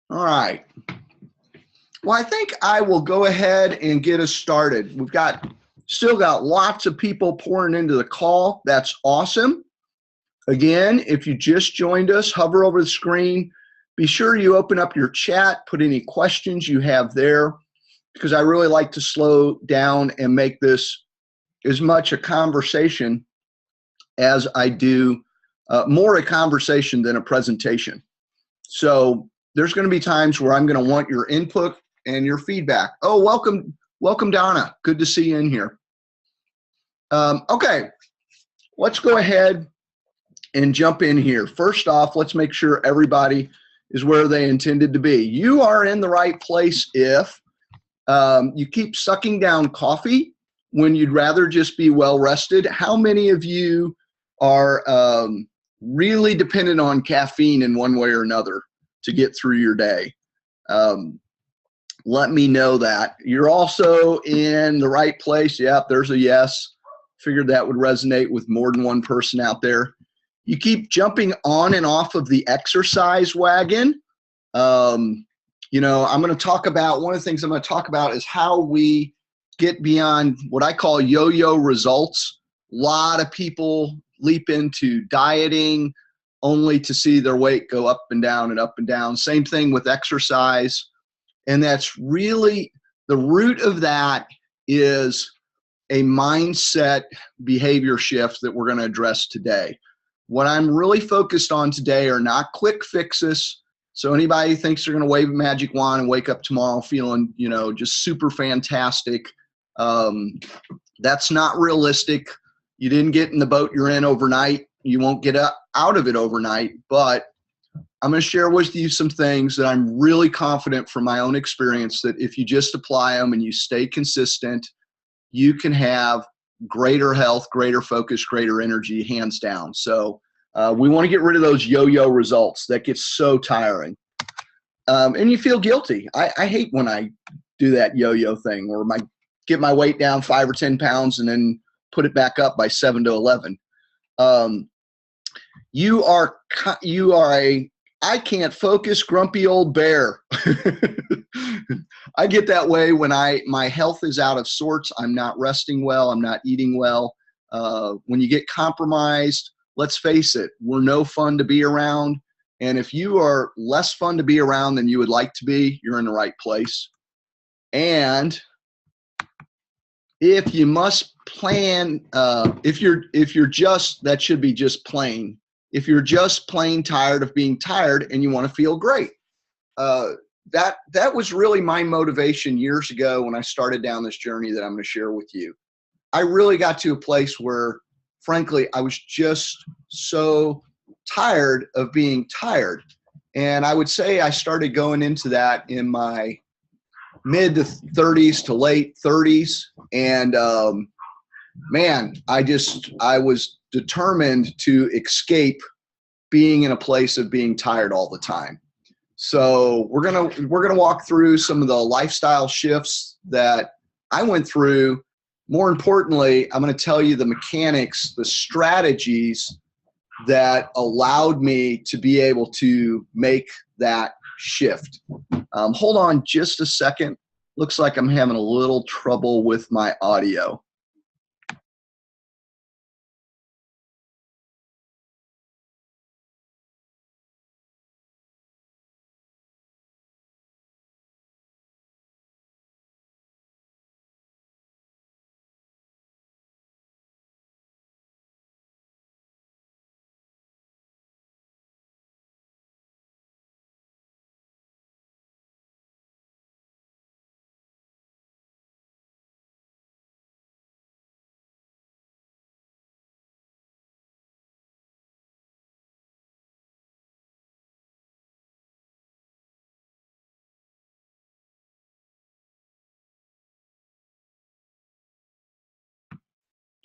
All right. Well, I think I will go ahead and get us started. We've still got lots of people pouring into the call. That's awesome. Again, if you just joined us, hover over the screen. Be sure you open up your chat, put any questions you have there, because I really like to slow down and make this as much a conversation as I do, more a conversation than a presentation. So there's going to be times where I'm going to want your input and your feedback. Oh, welcome, Donna. Good to see you in here. Okay, let's go ahead and jump in here. First off, let's make sure everybody is where they intended to be. You are in the right place if you keep sucking down coffee when you'd rather just be well rested. How many of you are really dependent on caffeine in one way or another to get through your day? Let me know that. You're also in the right place. Yep, there's a yes. Figured that would resonate with more than one person out there. You keep jumping on and off of the exercise wagon. You know, I'm going to talk about, one of the things I'm going to talk about is how we get beyond what I call yo-yo results. A lot of people leap into dieting only to see their weight go up and down and up and down. Same thing with exercise. And that's really, the root of that is a mindset behavior shift that we're going to address today. What I'm really focused on today are not quick fixes. So anybody who thinks they're going to wave a magic wand and wake up tomorrow feeling, you know, just super fantastic, that's not realistic. You didn't get in the boat you're in overnight. You won't get out of it overnight, but I'm going to share with you some things that I'm really confident from my own experience that if you just apply them and you stay consistent, you can have greater health, greater focus, greater energy, hands down. So we want to get rid of those yo-yo results. That gets so tiring. And you feel guilty. I hate when I do that yo-yo thing where get my weight down 5 or 10 pounds and then put it back up by 7 to 11. You are a I can't focus grumpy old bear. I get that way when my health is out of sorts. I'm not resting well. I'm not eating well. When you get compromised, let's face it, we're no fun to be around. And if you are less fun to be around than you would like to be, you're in the right place. And if you must plan, if you're just, that should be just plain. If you're just plain tired of being tired and you want to feel great. That was really my motivation years ago when I started down this journey that I'm going to share with you. I really got to a place where, frankly, I was just so tired of being tired. And I would say I started going into that in my mid to 30s to late 30s. And man, I was determined to escape being in a place of being tired all the time. So we're gonna walk through some of the lifestyle shifts that I went through. More importantly, I'm going to tell you the mechanics, the strategies that allowed me to be able to make that shift. Hold on just a second. Looks like I'm having a little trouble with my audio.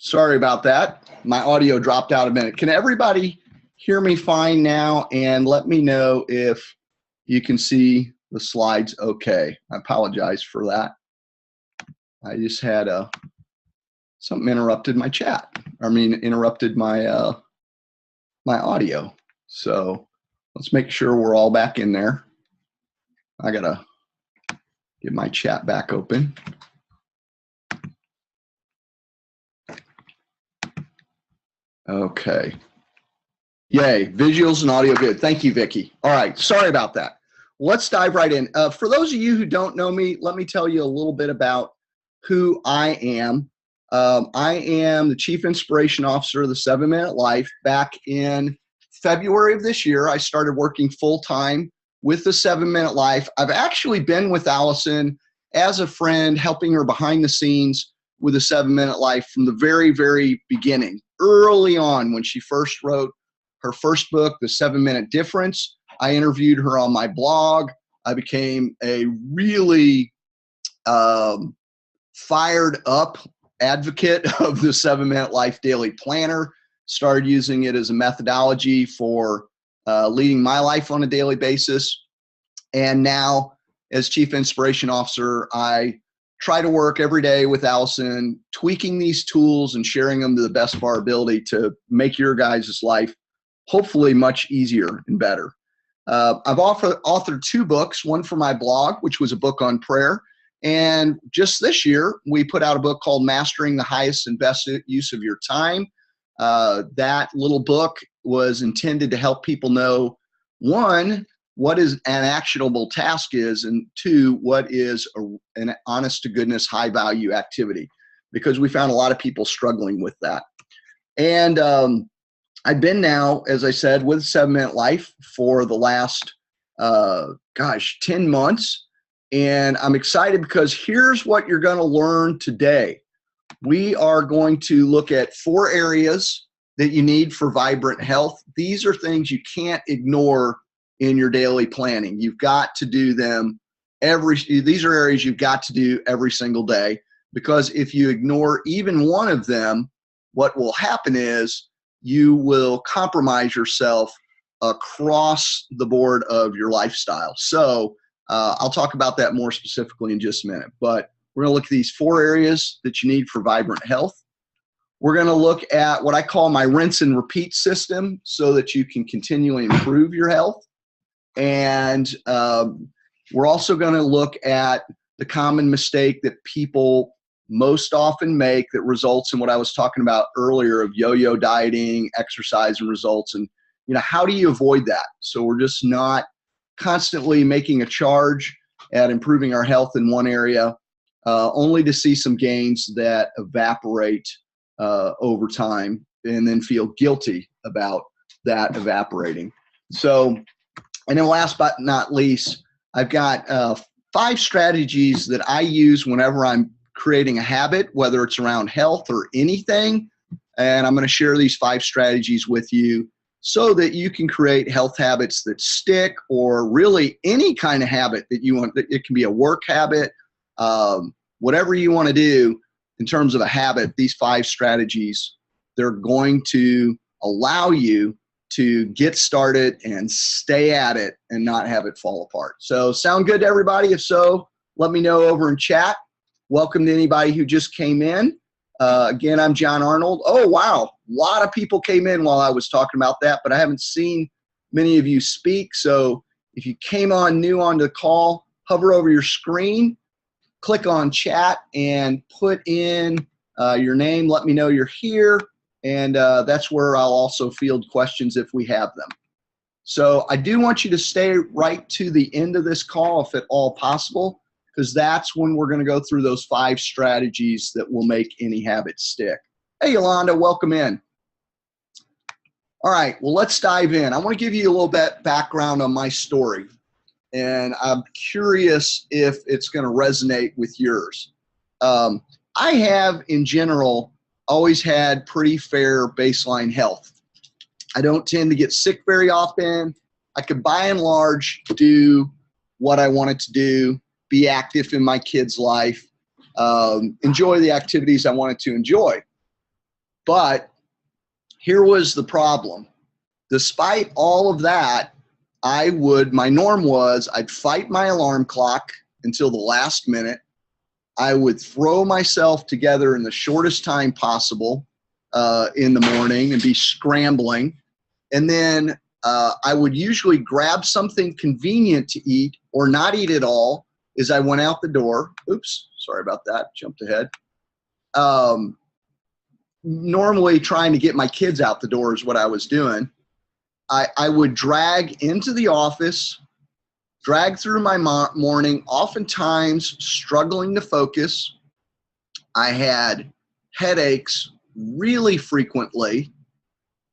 Sorry about that. My audio dropped out a minute. Can everybody hear me fine now? And let me know if you can see the slides okay. I apologize for that. I just had something interrupted my chat. Interrupted my my audio. So let's make sure we're all back in there. I gotta get my chat back open. Okay. Yay, visuals and audio good. Thank you, Vicki. All right, sorry about that. Let's dive right in. For those of you who don't know me, let me tell you a little bit about who I am. I am the Chief Inspiration Officer of the 7-Minute Life. Back in February of this year, I started working full-time with the 7-Minute Life. I've actually been with Allyson as a friend, helping her behind the scenes with the 7-Minute Life from the very, very beginning. Early on, when she first wrote her first book, The 7-Minute Difference, I interviewed her on my blog. I became a really fired up advocate of the 7-Minute Life Daily Planner, started using it as a methodology for leading my life on a daily basis. And now, as Chief Inspiration Officer, I try to work every day with Allyson, tweaking these tools and sharing them to the best of our ability to make your guys' life hopefully much easier and better. I've authored 2 books, one for my blog, which was a book on prayer. And just this year, we put out a book called Mastering the Highest and Best Use of Your Time. That little book was intended to help people know, 1, what is an actionable task is, and 2, what is an honest to goodness, high value activity, because we found a lot of people struggling with that. And I've been now, as I said, with 7-Minute Life for the last, 10 months. And I'm excited because here's what you're going to learn today. We are going to look at 4 areas that you need for vibrant health. These are things you can't ignore in your daily planning. You've got to do them these are areas you've got to do every single day, because if you ignore even one of them, what will happen is you will compromise yourself across the board of your lifestyle. So I'll talk about that more specifically in just a minute, but we're going to look at these 4 areas that you need for vibrant health. We're going to look at what I call my rinse and repeat system so that you can continually improve your health. And we're also going to look at the common mistake that people most often make that results in what I was talking about earlier of yo-yo dieting, exercise and results. And, how do you avoid that? So we're just not constantly making a charge at improving our health in one area, only to see some gains that evaporate over time and then feel guilty about that evaporating. So, and then last but not least, I've got 5 strategies that I use whenever I'm creating a habit, whether it's around health or anything. And I'm going to share these 5 strategies with you so that you can create health habits that stick, or really any kind of habit that you want. It can be a work habit, whatever you want to do in terms of a habit. These 5 strategies, they're going to allow you to get started and stay at it and not have it fall apart. So sound good to everybody? If so, let me know over in chat. Welcome to anybody who just came in. Again, I'm John Arnold. Oh, wow. A lot of people came in while I was talking about that, but I haven't seen many of you speak. So if you came on new onto the call, hover over your screen, click on chat, and put in your name. Let me know you're here. And that's where I'll also field questions if we have them. So I do want you to stay right to the end of this call, if at all possible, because that's when we're going to go through those 5 strategies that will make any habit stick. Hey, Yolanda, welcome in. All right, well, let's dive in. I want to give you a little bit background on my story, and I'm curious if it's going to resonate with yours. I have, in general, always had pretty fair baseline health. I don't tend to get sick very often. I could, by and large, do what I wanted to do, be active in my kid's life, enjoy the activities I wanted to enjoy. But here was the problem. Despite all of that, my norm was I'd fight my alarm clock until the last minute. I would throw myself together in the shortest time possible in the morning and be scrambling. And then I would usually grab something convenient to eat or not eat at all as I went out the door. Oops, sorry about that, jumped ahead. Normally trying to get my kids out the door is what I was doing. I would drag into the office, drag through my morning, oftentimes struggling to focus. I had headaches really frequently.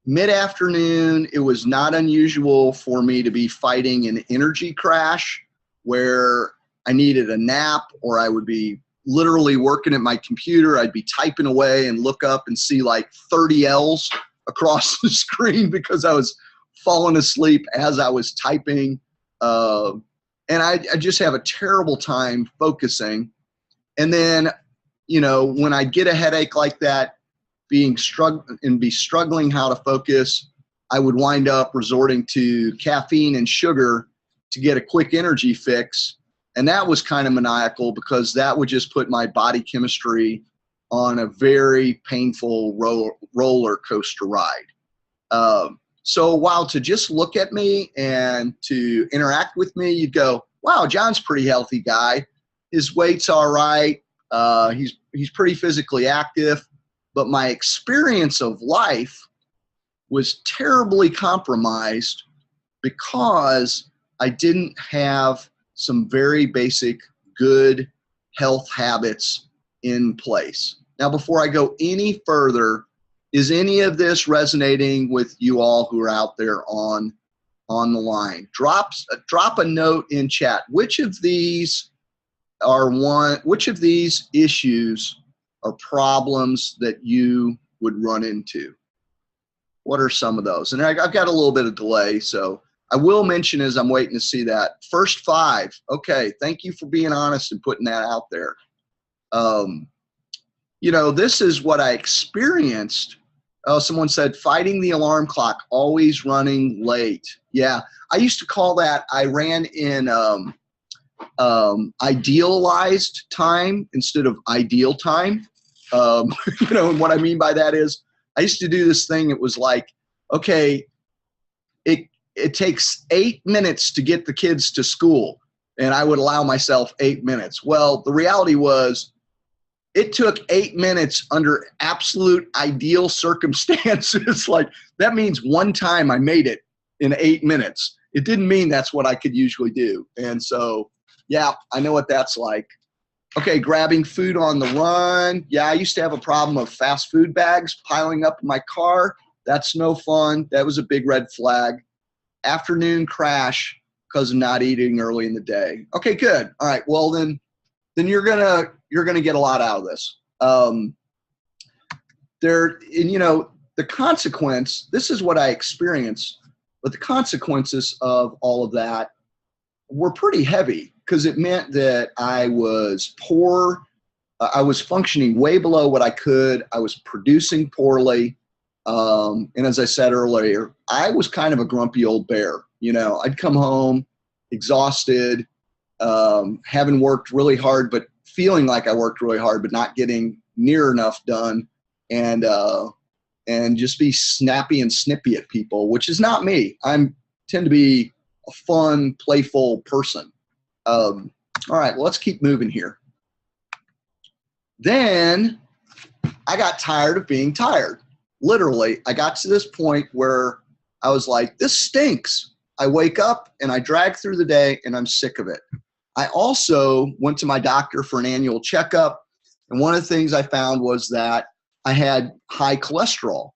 Mid-afternoon, it was not unusual for me to be fighting an energy crash where I needed a nap, or I would be literally working at my computer. I'd be typing away and look up and see like 30 L's across the screen because I was falling asleep as I was typing. And I just have a terrible time focusing. And then, you know, when I get a headache like that, be struggling how to focus, I would wind up resorting to caffeine and sugar to get a quick energy fix. And that was kind of maniacal because that would just put my body chemistry on a very painful roller coaster ride. So while to just look at me and to interact with me, you'd go, wow, John's a pretty healthy guy. His weight's all right. He's pretty physically active. But my experience of life was terribly compromised because I didn't have some very basic good health habits in place. Now, before I go any further, is any of this resonating with you all who are out there on the line? Drop a note in chat. Which of these issues are problems that you would run into? What are some of those? And I've got a little bit of delay, so I will mention as I'm waiting to see that. First 5. Okay, thank you for being honest and putting that out there. You know, this is what I experienced. Oh, someone said fighting the alarm clock, always running late. Yeah, I used to call that, I ran in idealized time instead of ideal time. You know, and what I mean by that is I used to do this thing. It was like, okay, it takes 8 minutes to get the kids to school, and I would allow myself 8 minutes. Well, the reality was it took 8 minutes under absolute ideal circumstances. Like that means one time I made it in 8 minutes. It didn't mean that's what I could usually do. And so, yeah, I know what that's like. Okay, grabbing food on the run. Yeah, I used to have a problem of fast food bags piling up in my car. That's no fun. That was a big red flag. Afternoon crash because of not eating early in the day. Okay, good. All right. Well, then you're gonna get a lot out of this. You know, the consequence. This is what I experienced, but the consequences of all of that were pretty heavy because it meant that I was poor. I was functioning way below what I could. I was producing poorly. And as I said earlier, I was kind of a grumpy old bear. You know, I'd come home exhausted, having worked really hard, but feeling like I worked really hard, but not getting near enough done, and just be snappy and snippy at people, which is not me. I tend to be a fun, playful person. All right, well, let's keep moving here. Then I got tired of being tired. Literally, I got to this point where I was like, this stinks. I wake up and I drag through the day and I'm sick of it. I also went to my doctor for an annual checkup. And one of the things I found was that I had high cholesterol.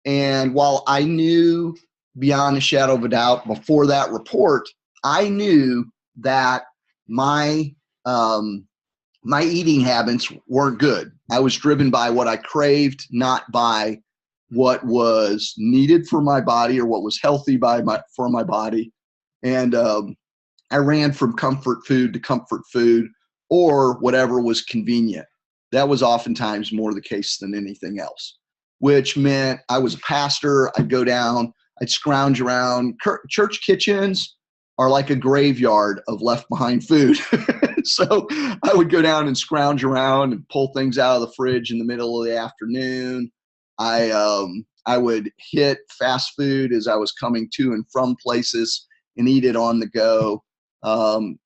And while I knew beyond a shadow of a doubt before that report, I knew that my eating habits weren't good. I was driven by what I craved, not by what was needed for my body or what was healthy for my body. And I ran from comfort food to comfort food or whatever was convenient. That was oftentimes more the case than anything else, which meant I was a pastor. I'd go down, I'd scrounge around. Church kitchens are like a graveyard of left behind food. So I would go down and scrounge around and pull things out of the fridge in the middle of the afternoon. I I would hit fast food as I was coming to and from places and eat it on the go.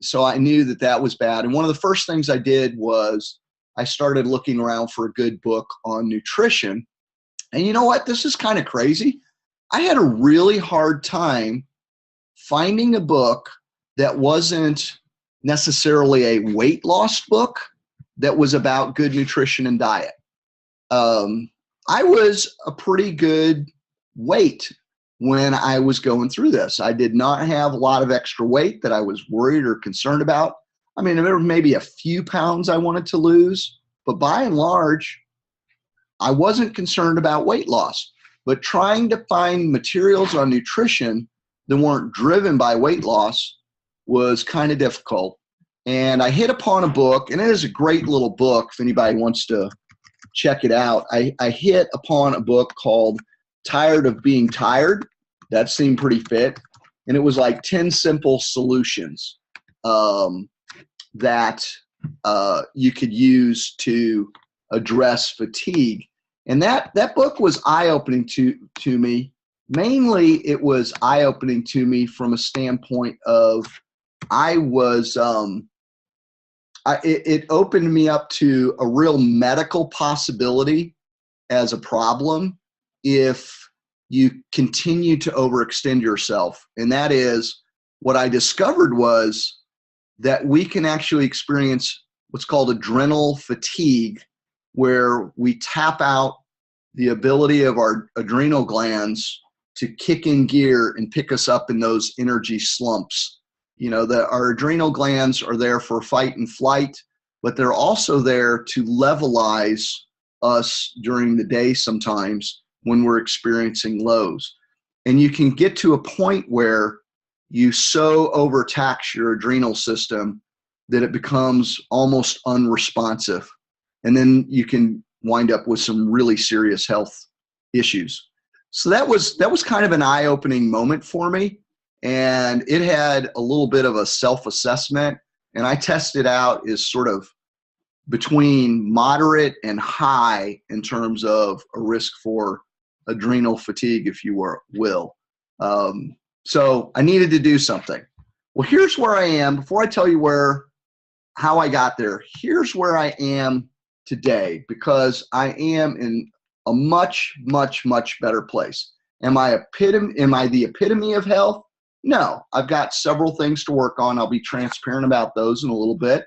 So I knew that that was bad. And one of the first things I did was I started looking around for a good book on nutrition. And you know what? This is kind of crazy. I had a really hard time finding a book that wasn't necessarily a weight loss book that was about good nutrition and diet. I was a pretty good weight when I was going through this. I did not have a lot of extra weight that I was worried or concerned about. I mean, there were maybe a few pounds I wanted to lose, but by and large, I wasn't concerned about weight loss. But trying to find materials on nutrition that weren't driven by weight loss was kind of difficult. And I hit upon a book, and it is a great little book if anybody wants to check it out. I hit upon a book called Tired of Being Tired. That seemed pretty fit. And it was like 10 simple solutions that you could use to address fatigue. And that book was eye-opening to me. Mainly, it was eye-opening to me from a standpoint of it opened me up to a real medical possibility as a problem if you continue to overextend yourself. And that is, what I discovered was that we can actually experience what's called adrenal fatigue, where we tap out the ability of our adrenal glands to kick in gear and pick us up in those energy slumps. You know, our adrenal glands are there for fight and flight, but they're also there to levelize us during the day sometimes when we're experiencing lows. And you can get to a point where you so overtax your adrenal system that it becomes almost unresponsive. And then you can wind up with some really serious health issues. So that was kind of an eye-opening moment for me. And it had a little bit of a self-assessment, and I tested out as sort of between moderate and high in terms of a risk for adrenal fatigue, if you will. So I needed to do something. Well, here's where I am. Before I tell you how I got there, here's where I am today, because I am in a much, much, much better place. Am I the epitome of health? No, I've got several things to work on. I'll be transparent about those in a little bit.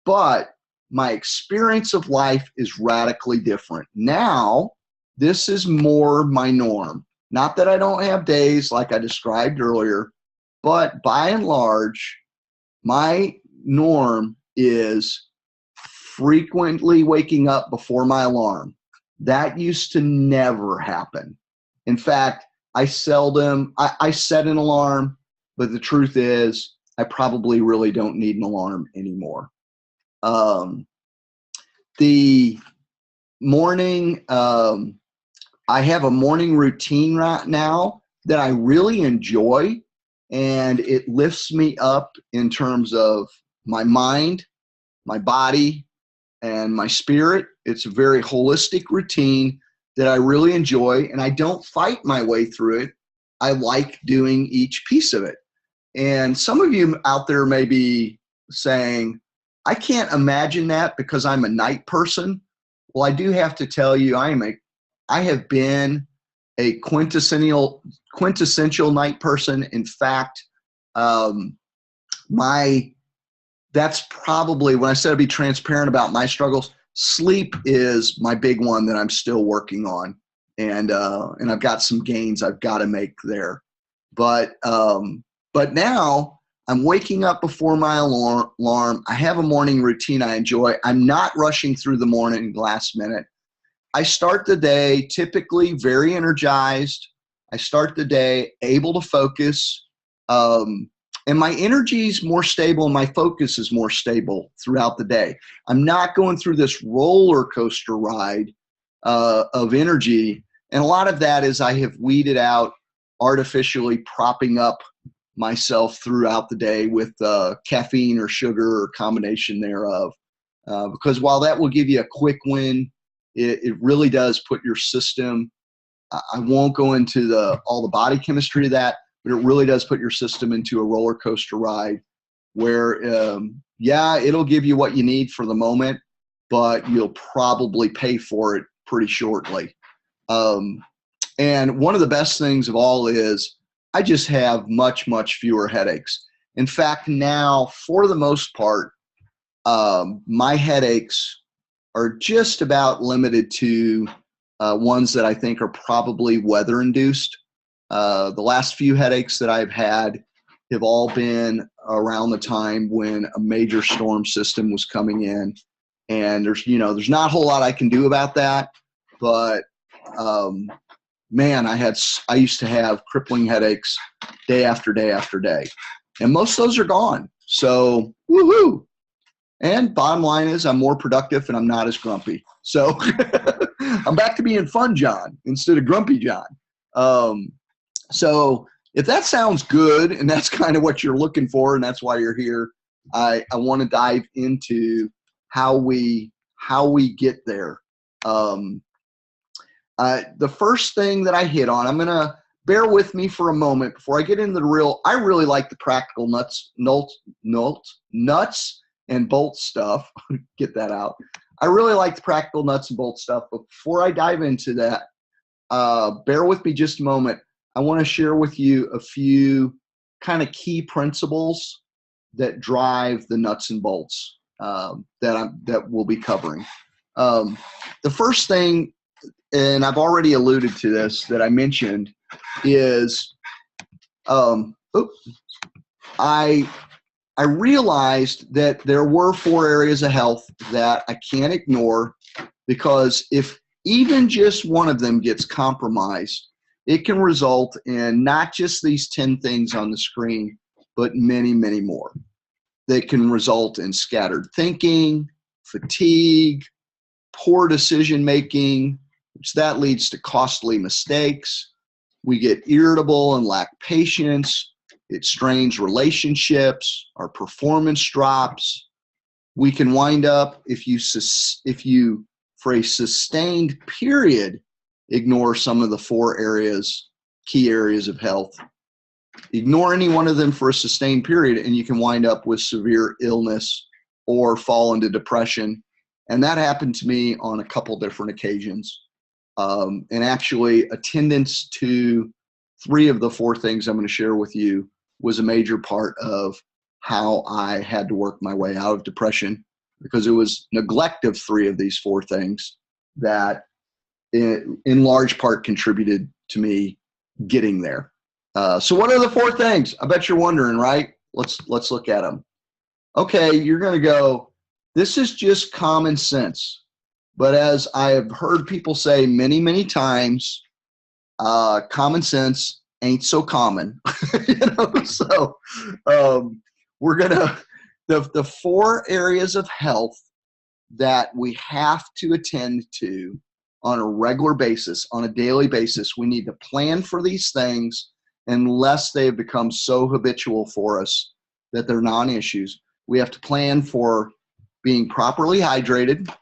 But my experience of life is radically different. Now, this is more my norm. Not that I don't have days like I described earlier, but by and large, my norm is frequently waking up before my alarm. That used to never happen. In fact, I set an alarm, but the truth is I probably really don't need an alarm anymore. The morning, I have a morning routine right now that I really enjoy, and it lifts me up in terms of my mind, my body, and my spirit. It's a very holistic routine that I really enjoy, and I don't fight my way through it. I like doing each piece of it. And some of you out there may be saying, I can't imagine that because I'm a night person. Well, I do have to tell you, I have been a quintessential night person. In fact, that's probably, when I said I'd be transparent about my struggles, sleep is my big one that I'm still working on. And I've got some gains I've got to make there. But now I'm waking up before my alarm. I have a morning routine I enjoy. I'm not rushing through the morning last minute. I start the day typically very energized. I start the day able to focus. And my energy is more stable and my focus is more stable throughout the day. I'm not going through this roller coaster ride of energy. And a lot of that is I have weeded out artificially propping up myself throughout the day with caffeine or sugar or combination thereof. Because while that will give you a quick win, it really does put your system I won't go into all the body chemistry of that, but it really does put your system into a roller coaster ride where, yeah, it'll give you what you need for the moment, but you'll probably pay for it pretty shortly. And one of the best things of all is I just have much, much fewer headaches. In fact, now, for the most part, my headaches are just about limited to ones that I think are probably weather-induced. The last few headaches that I've had have all been around the time when a major storm system was coming in. And there's not a whole lot I can do about that. But, man, I used to have crippling headaches day after day after day. And most of those are gone. So, woohoo. And bottom line is I'm more productive and I'm not as grumpy. So I'm back to being fun John instead of grumpy John. So if that sounds good and that's kind of what you're looking for and that's why you're here, I want to dive into how we get there. The first thing that I hit on, I'm going to bear with me for a moment before I get into I really like the practical nuts and bolt stuff. Get that out. I really like the practical nuts and bolt stuff. But before I dive into that, bear with me just a moment. I want to share with you a few kind of key principles that drive the nuts and bolts that we'll be covering. The first thing, and I've already alluded to this that I mentioned, is I realized that there were 4 areas of health that I can't ignore, because if even just one of them gets compromised, it can result in not just these 10 things on the screen, but many, many more. That can result in scattered thinking, fatigue, poor decision making, which that leads to costly mistakes. We get irritable and lack patience. It strains relationships. Our performance drops. We can wind up, if you for a sustained period, ignore some of the 4 key areas of health. Ignore any one of them for a sustained period, and you can wind up with severe illness or fall into depression. And that happened to me on a couple different occasions. And actually, attendance to 3 of the 4 things I'm going to share with you was a major part of how I had to work my way out of depression, because it was neglect of 3 of these 4 things that in large part contributed to me getting there. So what are the 4 things? I bet you're wondering, right? Let's look at them. Okay, you're going to go, this is just common sense. But as I have heard people say many, many times, common sense ain't so common. So we're gonna the 4 areas of health that we have to attend to on a regular basis, on a daily basis. We need to plan for these things unless they have become so habitual for us that they're non-issues. We have to plan for being properly hydrated,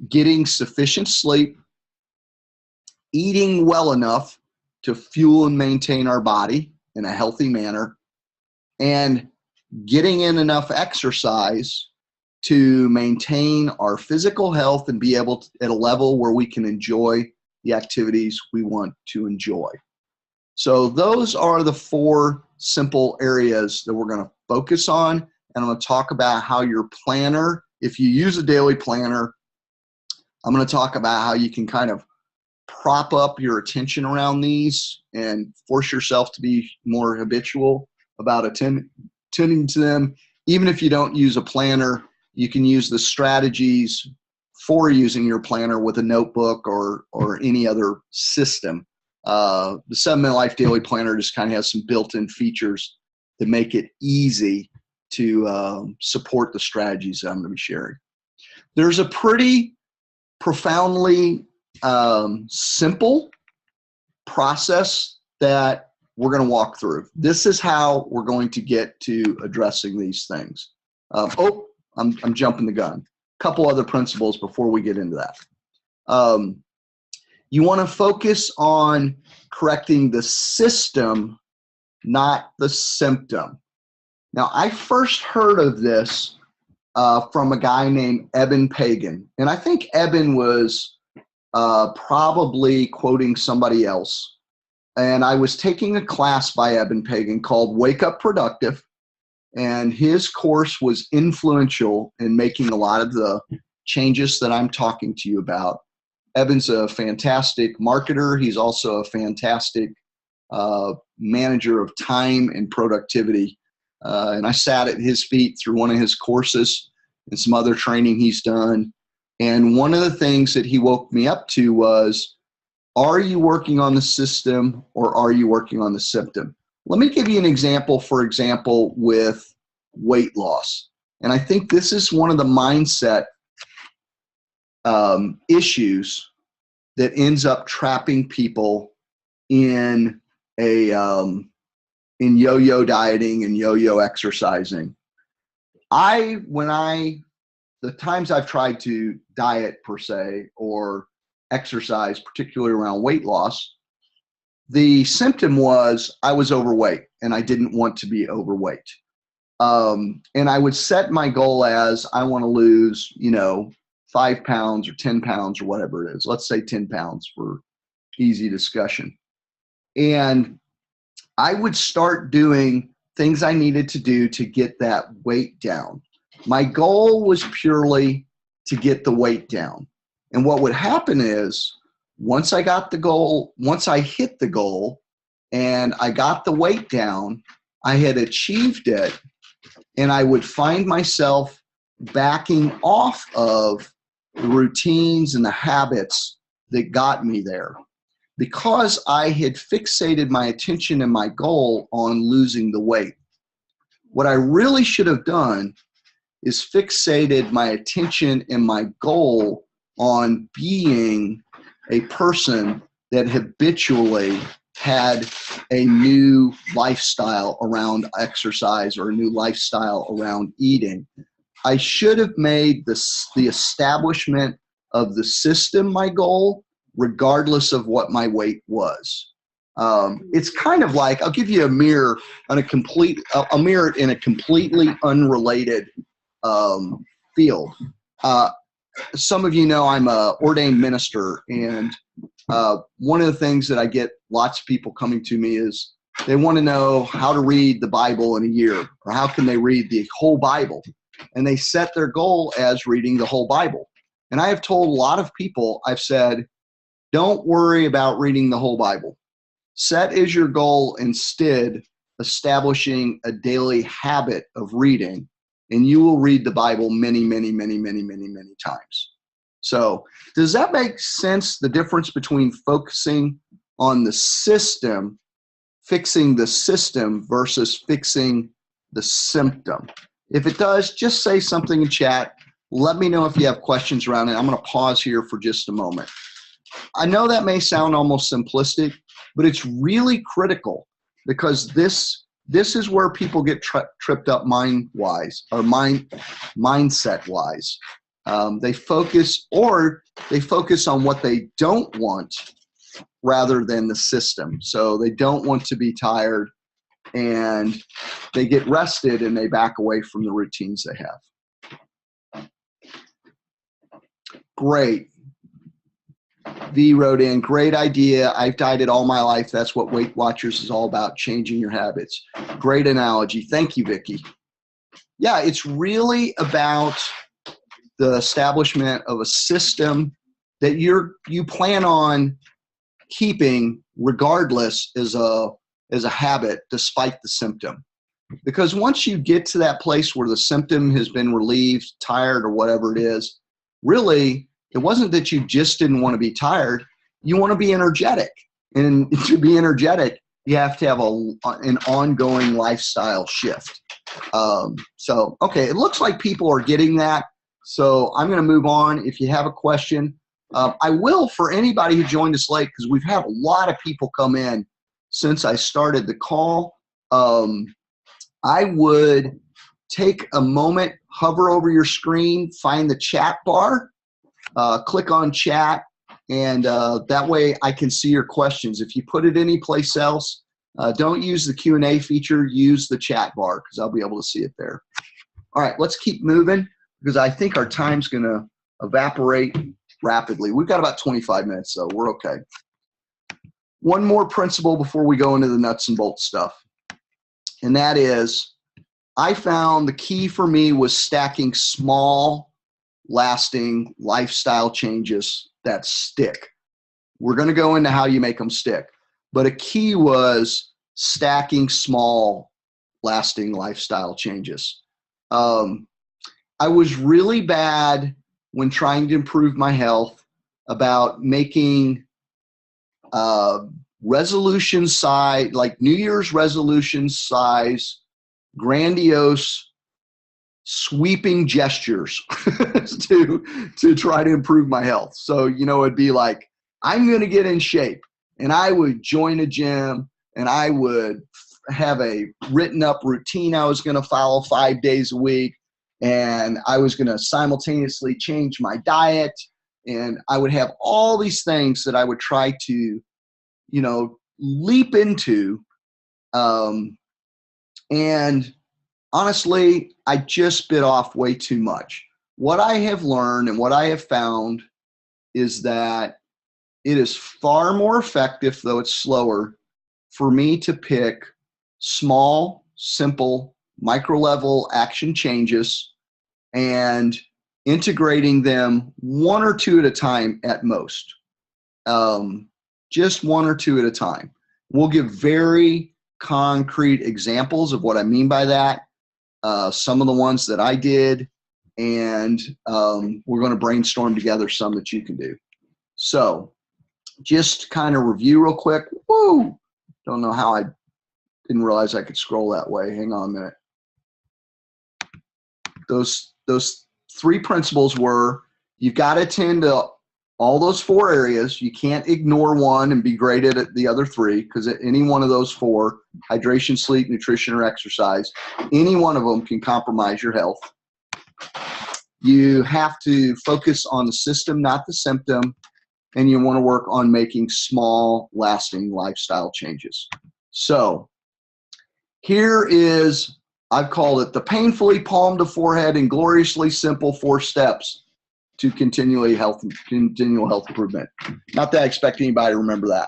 getting sufficient sleep, eating well enough to fuel and maintain our body in a healthy manner, and getting in enough exercise to maintain our physical health and be able to, at a level where we can enjoy the activities we want to enjoy. So those are the 4 simple areas that we're going to focus on. And I'm going to talk about how your planner, if you use a daily planner, I'm going to talk about how you can kind of prop up your attention around these and force yourself to be more habitual about attending to them. Even if you don't use a planner, you can use the strategies for using your planner with a notebook or any other system. The 7-Minute Life Daily Planner just kind of has some built-in features that make it easy to support the strategies that I'm going to be sharing. There's a pretty profoundly simple process that we're going to walk through. This is how we're going to get to addressing these things. I'm jumping the gun. A couple other principles before we get into that. You want to focus on correcting the system, not the symptom. Now, I first heard of this from a guy named Eben Pagan. And I think Eben was probably quoting somebody else. And I was taking a class by Eben Pagan called Wake Up Productive. And his course was influential in making a lot of the changes that I'm talking to you about. Eben's a fantastic marketer. He's also a fantastic manager of time and productivity. And I sat at his feet through one of his courses and some other training he's done. And one of the things that he woke me up to was, are you working on the system or are you working on the symptom? Let me give you an example, for example, with weight loss. And I think this is one of the mindset issues that ends up trapping people in in yo-yo dieting and yo-yo exercising. The times I've tried to diet per se or exercise, particularly around weight loss, the symptom was I was overweight and I didn't want to be overweight. And I would set my goal as I want to lose, 5 pounds or 10 pounds or whatever it is. Let's say 10 pounds for easy discussion. And I would start doing things I needed to do to get that weight down. My goal was purely to get the weight down. And what would happen is once I hit the goal and I got the weight down, I had achieved it, and I would find myself backing off of the routines and the habits that got me there, because I had fixated my attention and my goal on losing the weight. What I really should have done is fixated my attention and my goal on being a person that habitually had a new lifestyle around exercise or a new lifestyle around eating. I should have made the establishment of the system my goal, regardless of what my weight was. It's kind of like, I'll give you a mirror in a completely unrelated field. Some of you know I'm an ordained minister, and one of the things that I get lots of people coming to me is they want to know how to read the Bible in a year, or how can they read the whole Bible. And they set their goal as reading the whole Bible. And I have told a lot of people, I've said, don't worry about reading the whole Bible. Set as your goal instead establishing a daily habit of reading, and you will read the Bible many, many, many, many, many, many times. So does that make sense, the difference between focusing on the system, fixing the system, versus fixing the symptom? If it does, just say something in chat. Let me know if you have questions around it. I'm going to pause here for just a moment. I know that may sound almost simplistic, but it's really critical, because this is where people get tripped up mind-wise, or mindset-wise. They focus on what they don't want rather than the system. So they don't want to be tired, and they get rested and they back away from the routines they have. Great. V wrote in, great idea. I've dieted all my life. That's what Weight Watchers is all about, changing your habits. Great analogy. Thank you, Vicki. Yeah, it's really about the establishment of a system that you plan on keeping regardless as a habit, despite the symptom. Because once you get to that place where the symptom has been relieved, tired, or whatever it is, really, it wasn't that you just didn't want to be tired. You want to be energetic. And to be energetic, you have to have an ongoing lifestyle shift. Okay, it looks like people are getting that. So I'm going to move on. If you have a question, I will, for anybody who joined us late, because we've had a lot of people come in since I started the call. I would take a moment, hover over your screen, find the chat bar, click on chat, and that way I can see your questions. If you put it anyplace else, don't use the Q&A feature, use the chat bar because I'll be able to see it there. All right, let's keep moving because I think our time's going to evaporate rapidly. We've got about 25 minutes, so we're okay. One more principle before we go into the nuts and bolts stuff, and that is I found the key for me was stacking small, lasting lifestyle changes that stick. We're going to go into how you make them stick, but a key was stacking small, lasting lifestyle changes. I was really bad when trying to improve my health about making resolution size, like New Year's resolution size, grandiose, sweeping gestures to try to improve my health. So, you know, it'd be like, I'm going to get in shape, and I would join a gym, and I would have a written up routine I was going to follow 5 days a week, and I was going to simultaneously change my diet, and I would have all these things that I would try to, you know, leap into. And honestly, I just bit off way too much. What I have learned and what I have found is that it is far more effective, though it's slower, for me to pick small, simple, micro-level action changes and integrating them one or two at a time at most. Just one or two at a time. We'll give very concrete examples of what I mean by that. Some of the ones that I did, and we're going to brainstorm together some that you can do. So just kind of review real quick. Woo! Don't know how I didn't realize I could scroll that way. Hang on a minute. Those three principles were, you've got to attend to all those four areas. You can't ignore one and be great at the other three, because any one of those four, hydration, sleep, nutrition, or exercise, any one of them can compromise your health. You have to focus on the system, not the symptom, and you want to work on making small, lasting lifestyle changes. So here is, I've called it the painfully palm to forehead and gloriously simple 4 steps to continual health improvement. Not that I expect anybody to remember that,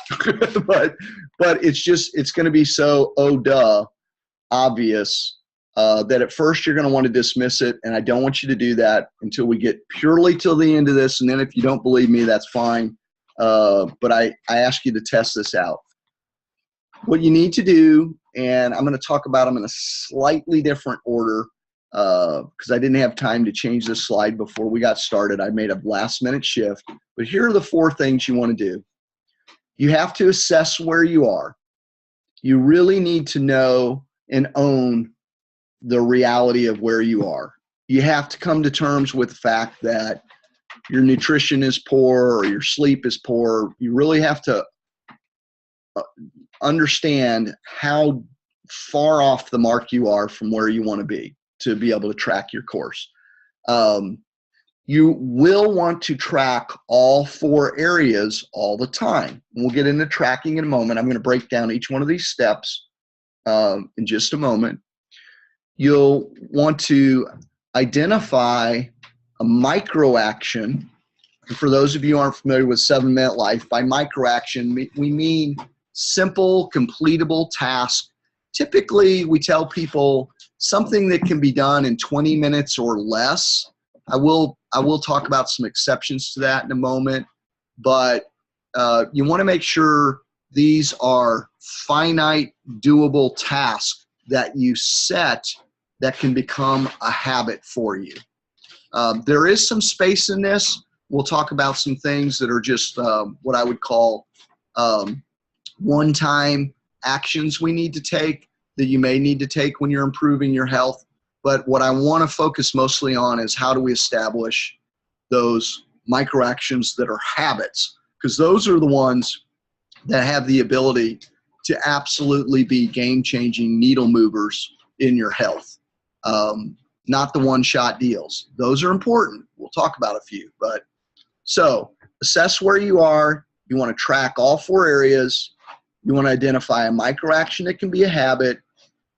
but it's going to be so obvious that at first you're going to want to dismiss it, and I don't want you to do that until we get purely till the end of this. And then if you don't believe me, that's fine. But I ask you to test this out. What you need to do, and I'm going to talk about them in a slightly different order because I didn't have time to change this slide before we got started. I made a last-minute shift. But here are the 4 things you want to do. You have to assess where you are. You really need to know and own the reality of where you are. You have to come to terms with the fact that your nutrition is poor or your sleep is poor. You really have to understand how far off the mark you are from where you want to be able to track your course. You will want to track all 4 areas all the time. And we'll get into tracking in a moment. I'm going to break down each one of these steps in just a moment. You'll want to identify a micro action. And for those of you who aren't familiar with 7-Minute Life, by micro action, we mean simple, completable task. Typically, we tell people something that can be done in 20 minutes or less. I will talk about some exceptions to that in a moment, but you want to make sure these are finite, doable tasks that you set that can become a habit for you. There is some space in this. We'll talk about some things that are just what I would call one-time actions we need to take, that you may need to take when you're improving your health. But what I want to focus mostly on is how do we establish those micro actions that are habits, because those are the ones that have the ability to absolutely be game-changing needle movers in your health, not the one-shot deals. Those are important. We'll talk about a few. But so assess where you are. You want to track all 4 areas. You want to identify a micro action that can be a habit,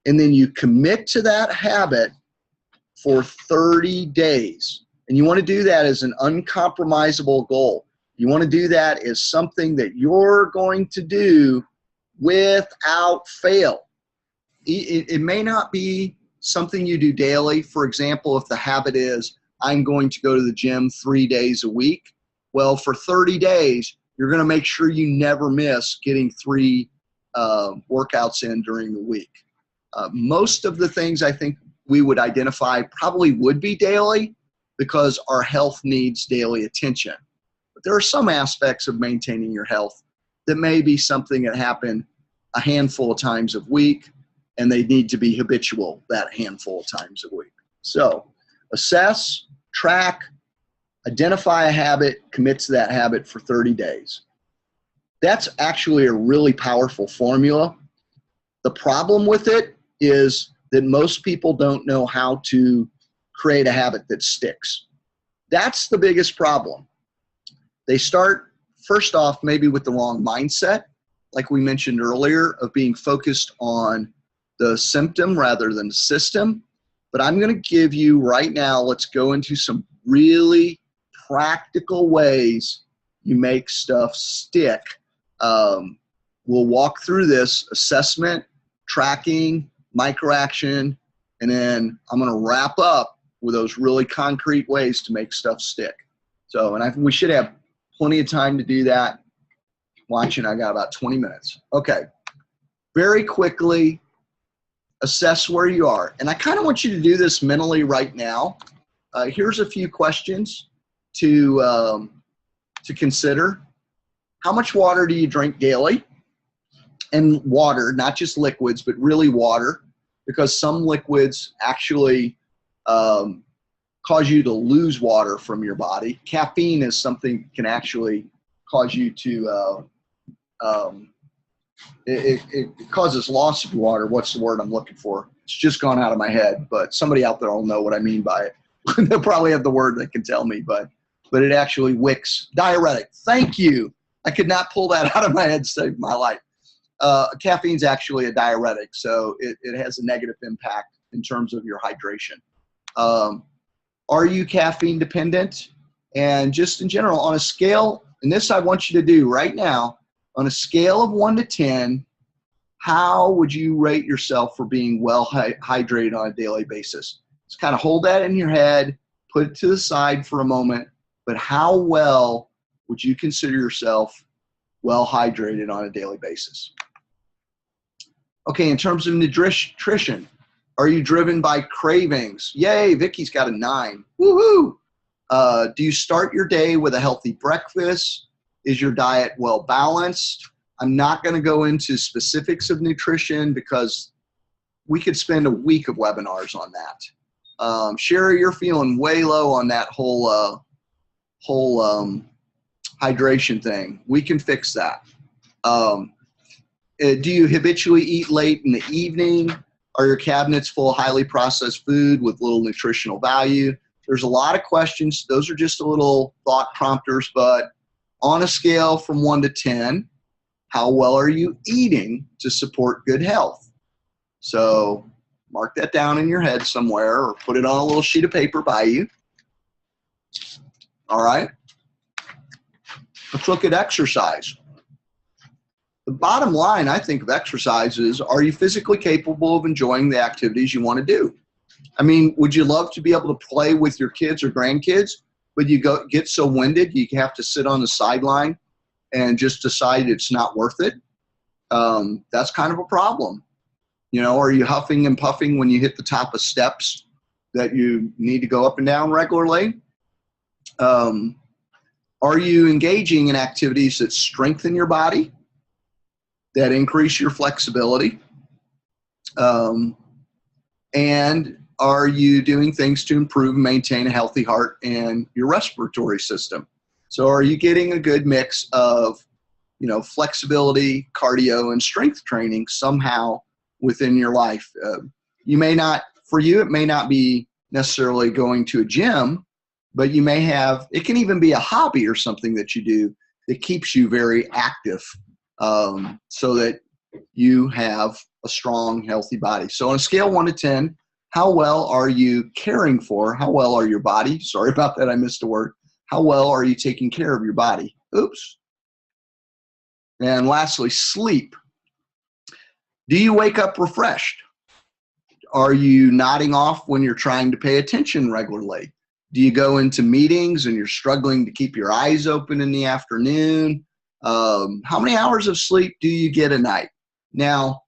and then you commit to that habit for 30 days. And you want to do that as an uncompromisable goal. You want to do that as something that you're going to do without fail. It may not be something you do daily. For example, if the habit is, I'm going to go to the gym 3 days a week, well, for 30 days, you're going to make sure you never miss getting 3 workouts in during the week. Most of the things I think we would identify probably would be daily because our health needs daily attention. But there are some aspects of maintaining your health that may be something that happen a handful of times a week, and they need to be habitual that handful of times a week. So assess, track, identify a habit, commit to that habit for 30 days. That's actually a really powerful formula. The problem with it is that most people don't know how to create a habit that sticks. That's the biggest problem. They start, first off, maybe with the wrong mindset, like we mentioned earlier, of being focused on the symptom rather than the system. But I'm going to give you right now, let's go into some really practical ways you make stuff stick. We'll walk through this: assessment, tracking, microaction, and then I'm going to wrap up with those really concrete ways to make stuff stick. So, we should have plenty of time to do that. Watching, I got about 20 minutes. Okay, very quickly, assess where you are. And I kind of want you to do this mentally right now. Here's a few questions to consider. How much water do you drink daily? And water, not just liquids, but really water, because some liquids actually cause you to lose water from your body. Caffeine is something that can actually cause you to, it causes loss of water. What's the word I'm looking for? It's just gone out of my head, but somebody out there will know what I mean by it. They'll probably have the word that can tell me, but it actually wicks. Diuretic. Thank you. I could not pull that out of my head to save my life. Caffeine's actually a diuretic, so it has a negative impact in terms of your hydration. Are you caffeine dependent? And just in general, on a scale, and this I want you to do right now, on a scale of 1 to 10, how would you rate yourself for being well hydrated on a daily basis? Just kind of hold that in your head, put it to the side for a moment, but how well would you consider yourself well hydrated on a daily basis? Okay, in terms of nutrition, are you driven by cravings? Yay, Vicky's got a 9. Woohoo! Do you start your day with a healthy breakfast? Is your diet well balanced? I'm not going to go into specifics of nutrition because we could spend a week of webinars on that. Sherry, you're feeling way low on that whole hydration thing. We can fix that. Do you habitually eat late in the evening? Are your cabinets full of highly processed food with little nutritional value? There's a lot of questions. Those are just a little thought prompters, but on a scale from 1 to 10, how well are you eating to support good health? So mark that down in your head somewhere or put it on a little sheet of paper by you. All right. Let's look at exercise. The bottom line, I think, of exercise is, are you physically capable of enjoying the activities you want to do? I mean, would you love to be able to play with your kids or grandkids, but you get so winded you have to sit on the sideline and just decide it's not worth it? That's kind of a problem. You know, are you huffing and puffing when you hit the top of steps that you need to go up and down regularly? Are you engaging in activities that strengthen your body, that increase your flexibility? And are you doing things to improve and maintain a healthy heart and your respiratory system? So are you getting a good mix of, you know, flexibility, cardio, and strength training somehow within your life? You may not, for you, it may not be necessarily going to a gym, but you may have, it can even be a hobby or something that you do that keeps you very active, so that you have a strong, healthy body. So on a scale 1 to 10, how well are you caring for, how well are your body, sorry about that, I missed a word, how well are you taking care of your body? Oops. And lastly, sleep. Do you wake up refreshed? Are you nodding off when you're trying to pay attention regularly? Do you go into meetings and you're struggling to keep your eyes open in the afternoon? How many hours of sleep do you get a night? Now,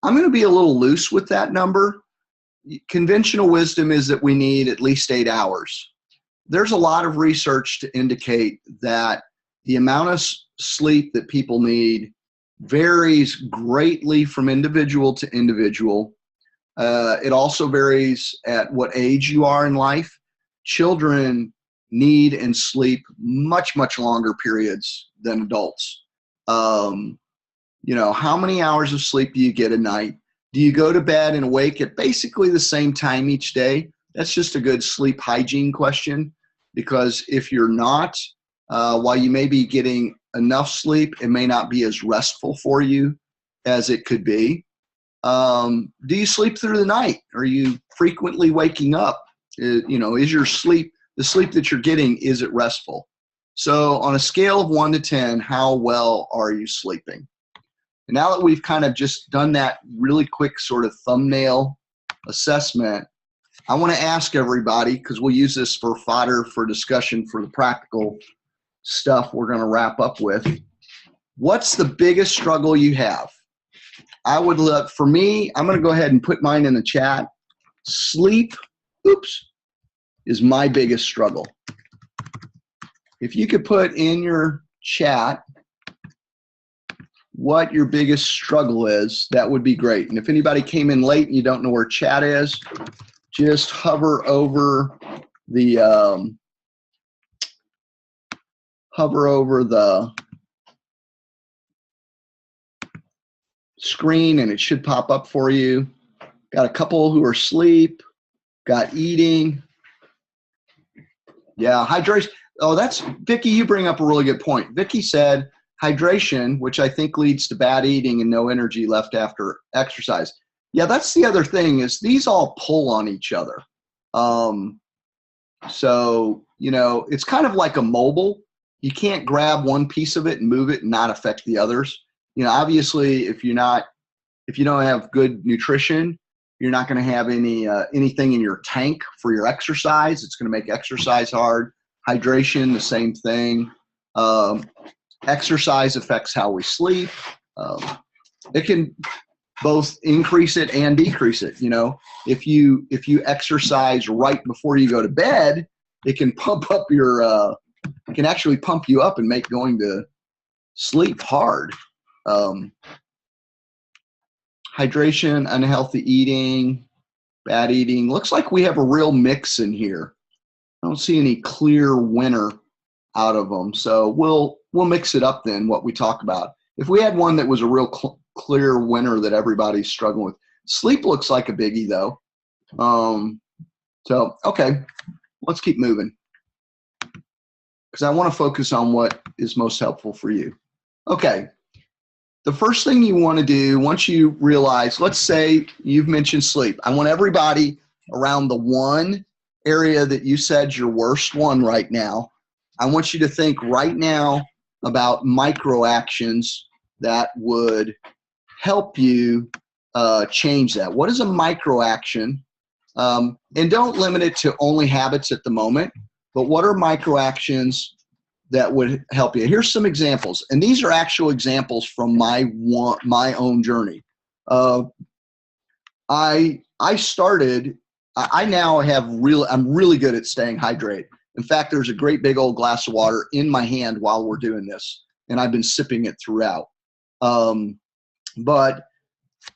I'm going to be a little loose with that number. Conventional wisdom is that we need at least 8 hours. There's a lot of research to indicate that the amount of sleep that people need varies greatly from individual to individual. It also varies at what age you are in life. Children need and sleep much, much longer periods than adults. You know, how many hours of sleep do you get a night? Do you go to bed and awake at basically the same time each day? That's just a good sleep hygiene question, because if you're not, while you may be getting enough sleep, it may not be as restful for you as it could be. Do you sleep through the night? Are you frequently waking up? You know, is your sleep, the sleep that you're getting, is it restful? So on a scale of 1 to 10, how well are you sleeping? And now that we've kind of just done that really quick sort of thumbnail assessment, I want to ask everybody, because we'll use this for fodder for discussion for the practical stuff we're going to wrap up with. What's the biggest struggle you have? I would look, for me, I'm going to go ahead and put mine in the chat. Sleep, is my biggest struggle. If you could put in your chat what your biggest struggle is, that would be great. And if anybody came in late and you don't know where chat is, just hover over the screen and it should pop up for you. Got a couple who are asleep, got eating. Yeah, hydration. Oh, that's, Vicky, you bring up a really good point. Vicky said hydration, which I think leads to bad eating and no energy left after exercise. Yeah, that's the other thing, is these all pull on each other. So, you know, it's kind of like a mobile. You can't grab one piece of it and move it and not affect the others. You know, obviously, if you don't have good nutrition, you're not going to have anything in your tank for your exercise. It's going to make exercise hard. Hydration, the same thing. Exercise affects how we sleep. It can both increase it and decrease it. You know, if you exercise right before you go to bed, it can pump up your, it can actually pump you up and make going to sleep hard. Hydration, unhealthy eating, bad eating. Looks like we have a real mix in here. I don't see any clear winner out of them. So we'll mix it up then, what we talk about. If we had one that was a real clear winner that everybody's struggling with. Sleep looks like a biggie though. So, okay, let's keep moving, because I want to focus on what is most helpful for you. Okay. The first thing you want to do once you realize, let's say you've mentioned sleep. I want everybody around the one area that you said your worst one right now. I want you to think right now about micro actions that would help you change that. What is a micro action? And don't limit it to only habits at the moment, but what are micro actions that would help you? Here's some examples, and these are actual examples from my own journey. I now have I'm really good at staying hydrated. In fact, there's a great big old glass of water in my hand while we're doing this, and I've been sipping it throughout. But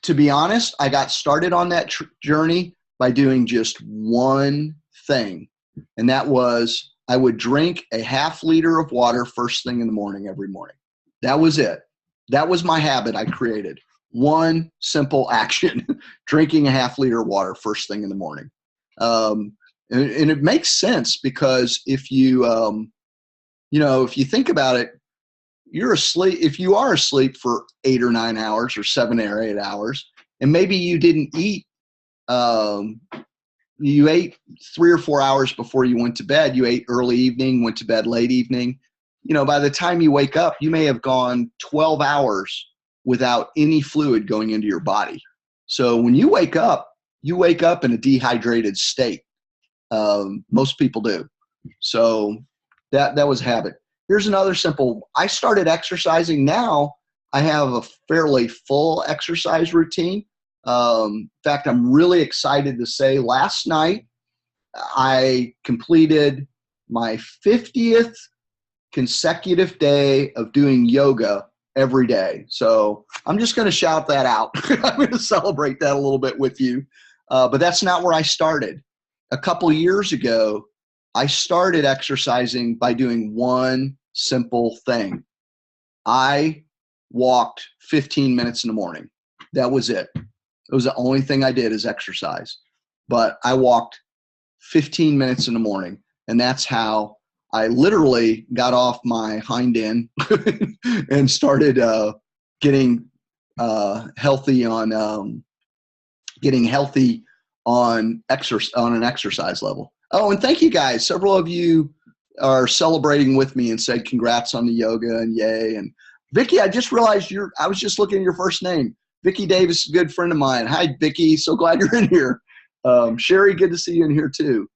to be honest, I got started on that journey by doing just one thing, and that was I would drink a ½ liter of water first thing in the morning every morning. That was it. That was my habit I created. One simple action, drinking a ½ liter of water first thing in the morning. And it makes sense because if you, if you think about it, you're asleep. If you are asleep for 8 or 9 hours or 7 or 8 hours, and maybe you didn't eat, you ate 3 or 4 hours before you went to bed. You ate early evening, went to bed late evening. By the time you wake up, you may have gone 12 hours without any fluid going into your body. So when you wake up in a dehydrated state. Most people do. So that was habit. Here's another simple. I started exercising. Now I have a fairly full exercise routine. In fact, I'm really excited to say last night I completed my 50th consecutive day of doing yoga every day. So I'm just going to shout that out. I'm going to celebrate that a little bit with you. But that's not where I started. A couple years ago, I started exercising by doing one simple thing. I walked 15 minutes in the morning. That was it. It was the only thing I did is exercise. But I walked 15 minutes in the morning, and that's how I literally got off my hind end and started getting healthy on an exercise level. Oh, and thank you guys. Several of you are celebrating with me and said congrats on the yoga and yay. And Vicky, I just realized I was just looking at your first name. Vicky Davis is a good friend of mine. Hi, Vicky. So glad you're in here. Sherry, good to see you in here too.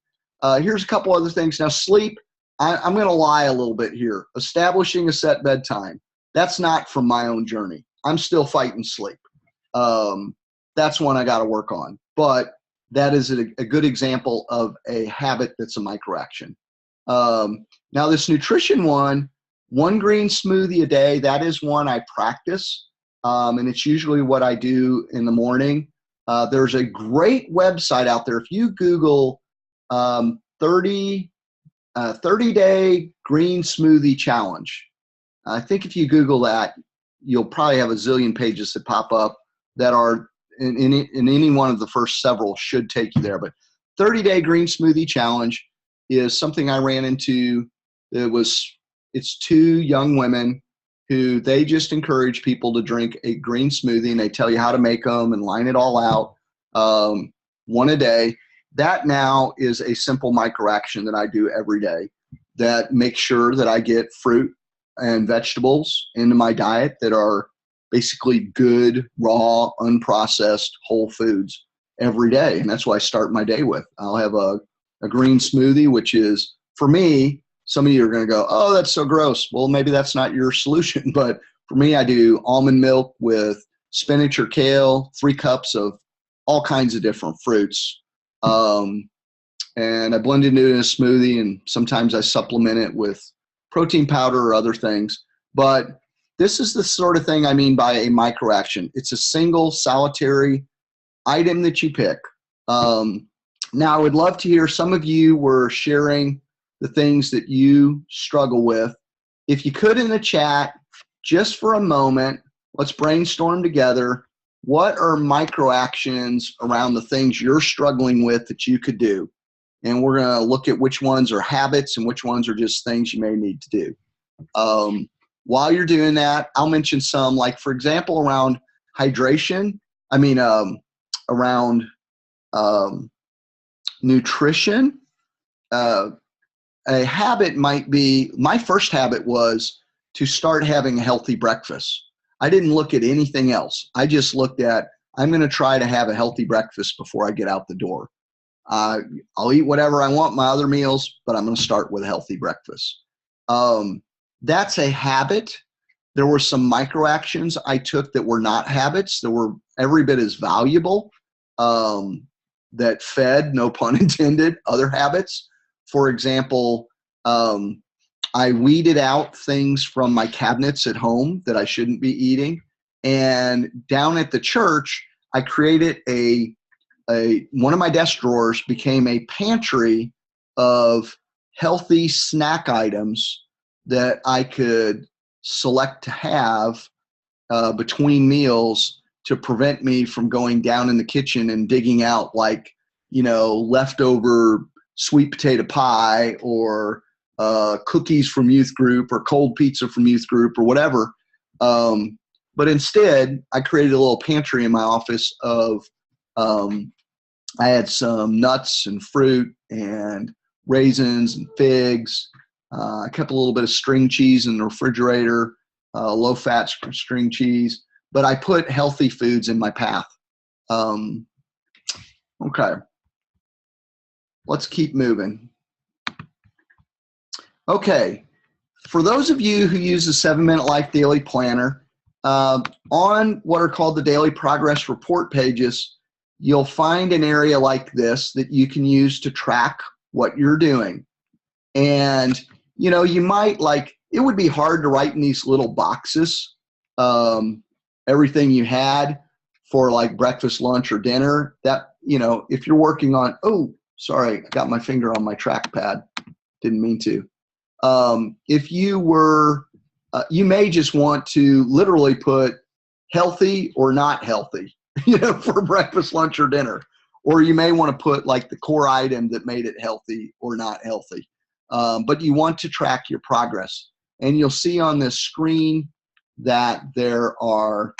Here's a couple other things. Now, sleep. I'm going to lie a little bit here. Establishing a set bedtime. That's not from my own journey. I'm still fighting sleep. That's one I got to work on. But that is a good example of a habit that's a microaction. Now, this nutrition one green smoothie a day, that is one I practice. And it's usually what I do in the morning. There's a great website out there. If you Google 30-day green smoothie challenge, I think if you Google that, you'll probably have a zillion pages that pop up that are in any one of the first several should take you there. But 30-day green smoothie challenge is something I ran into. It's two young women who they just encourage people to drink a green smoothie, and they tell you how to make them and line it all out, one a day. That now is a simple microaction that I do every day that makes sure that I get fruit and vegetables into my diet that are basically good, raw, unprocessed, whole foods every day. And that's what I start my day with. I'll have a green smoothie, which is, for me, some of you are going to go, oh, that's so gross. Well, maybe that's not your solution. But for me, I do almond milk with spinach or kale, 3 cups of all kinds of different fruits. And I blend it into a smoothie, and sometimes I supplement it with protein powder or other things. But this is the sort of thing I mean by a microaction. It's a single solitary item that you pick. Now, I would love to hear, some of you were sharing the things that you struggle with. If you could, in the chat, just for a moment, let's brainstorm together. What are microactions around the things you're struggling with that you could do? And we're going to look at which ones are habits and which ones are just things you may need to do. While you're doing that, I'll mention some, like, for example, around hydration. Around nutrition. A habit might be, my first habit was to start having a healthy breakfast. I didn't look at anything else. I just looked at, I'm going to try to have a healthy breakfast before I get out the door. I'll eat whatever I want, my other meals, but I'm going to start with a healthy breakfast. That's a habit. There were some microactions I took that were not habits, that were every bit as valuable, that fed, no pun intended, other habits. For example, I weeded out things from my cabinets at home that I shouldn't be eating. And down at the church, I created one of my desk drawers became a pantry of healthy snack items that I could select to have between meals to prevent me from going down in the kitchen and digging out, like, leftover sweet potato pie or cookies from youth group or cold pizza from youth group or whatever. But instead, I created a little pantry in my office of I had some nuts and fruit and raisins and figs. I kept a little bit of string cheese in the refrigerator, low-fat string cheese. But I put healthy foods in my path. Okay. Let's keep moving. Okay. For those of you who use the 7-Minute Life Daily Planner, on what are called the Daily Progress Report pages, you'll find an area like this that you can use to track what you're doing. And, you know, you might it would be hard to write in these little boxes everything you had for like breakfast, lunch, or dinner. That, you know, if you're working on, oh, sorry, I got my finger on my trackpad. Didn't mean to. If you were, you may just want to literally put healthy or not healthy, you know, for breakfast, lunch, or dinner. Or you may want to put like the core item that made it healthy or not healthy. But you want to track your progress. And you'll see on this screen that there are,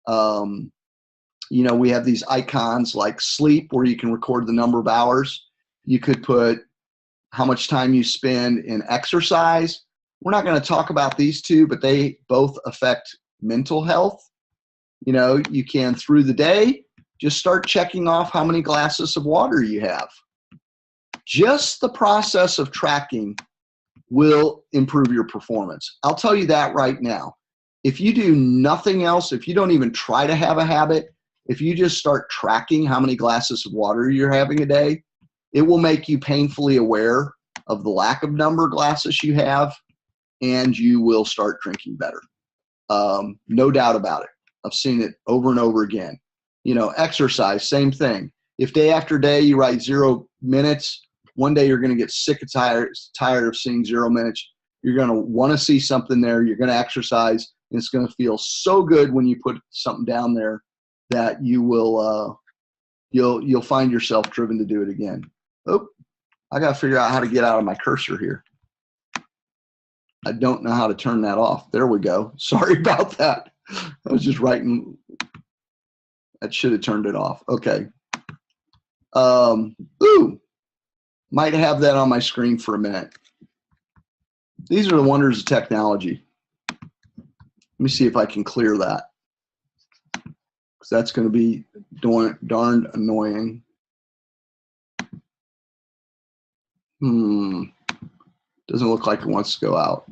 you know, we have these icons like sleep where you can record the number of hours. You could put how much time you spend in exercise. We're not going to talk about these two, but they both affect mental health. You know, you can through the day, just start checking off how many glasses of water you have. Just the process of tracking will improve your performance. I'll tell you that right now. If you do nothing else, if you don't even try to have a habit, if you just start tracking how many glasses of water you're having a day, it will make you painfully aware of the lack of number of glasses you have, and you will start drinking better. No doubt about it. I've seen it over and over again. You know, exercise, same thing. If day after day you write 0 minutes, one day you're going to get sick and tired of seeing 0 minutes. You're going to want to see something there. You're going to exercise, and it's going to feel so good when you put something down there that you will you'll find yourself driven to do it again. Oh, I got to figure out how to get out of my cursor here. I don't know how to turn that off. There we go. Sorry about that. I was just writing. That should have turned it off. Okay. Might have that on my screen for a minute. These are the wonders of technology. Let me see if I can clear that, because that's going to be darn annoying. Doesn't look like it wants to go out.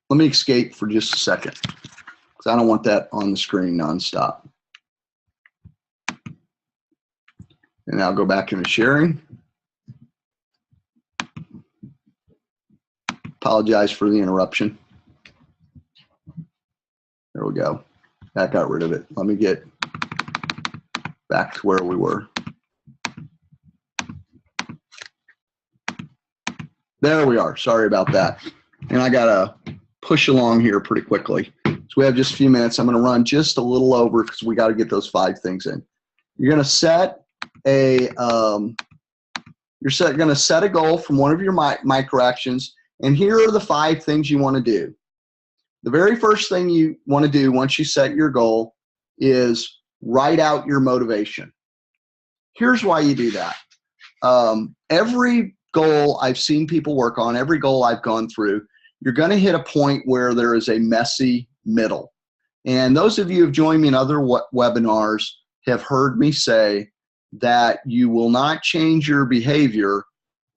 Let me escape for just a second, because I don't want that on the screen nonstop. And I'll go back into sharing. Apologize for the interruption. There we go. That got rid of it. Let me get back to where we were. There we are. Sorry about that. And I got to push along here pretty quickly. So we have just a few minutes. I'm going to run just a little over because we got to get those 5 things in. You're going to set a going to set a goal from one of your micro actions, and here are the 5 things you want to do. The very first thing you want to do once you set your goal is write out your motivation. Here's why you do that. Every goal I've seen people work on, every goal I've gone through, you're going to hit a point where there is a messy middle. And those of you who have joined me in other webinars have heard me say that you will not change your behavior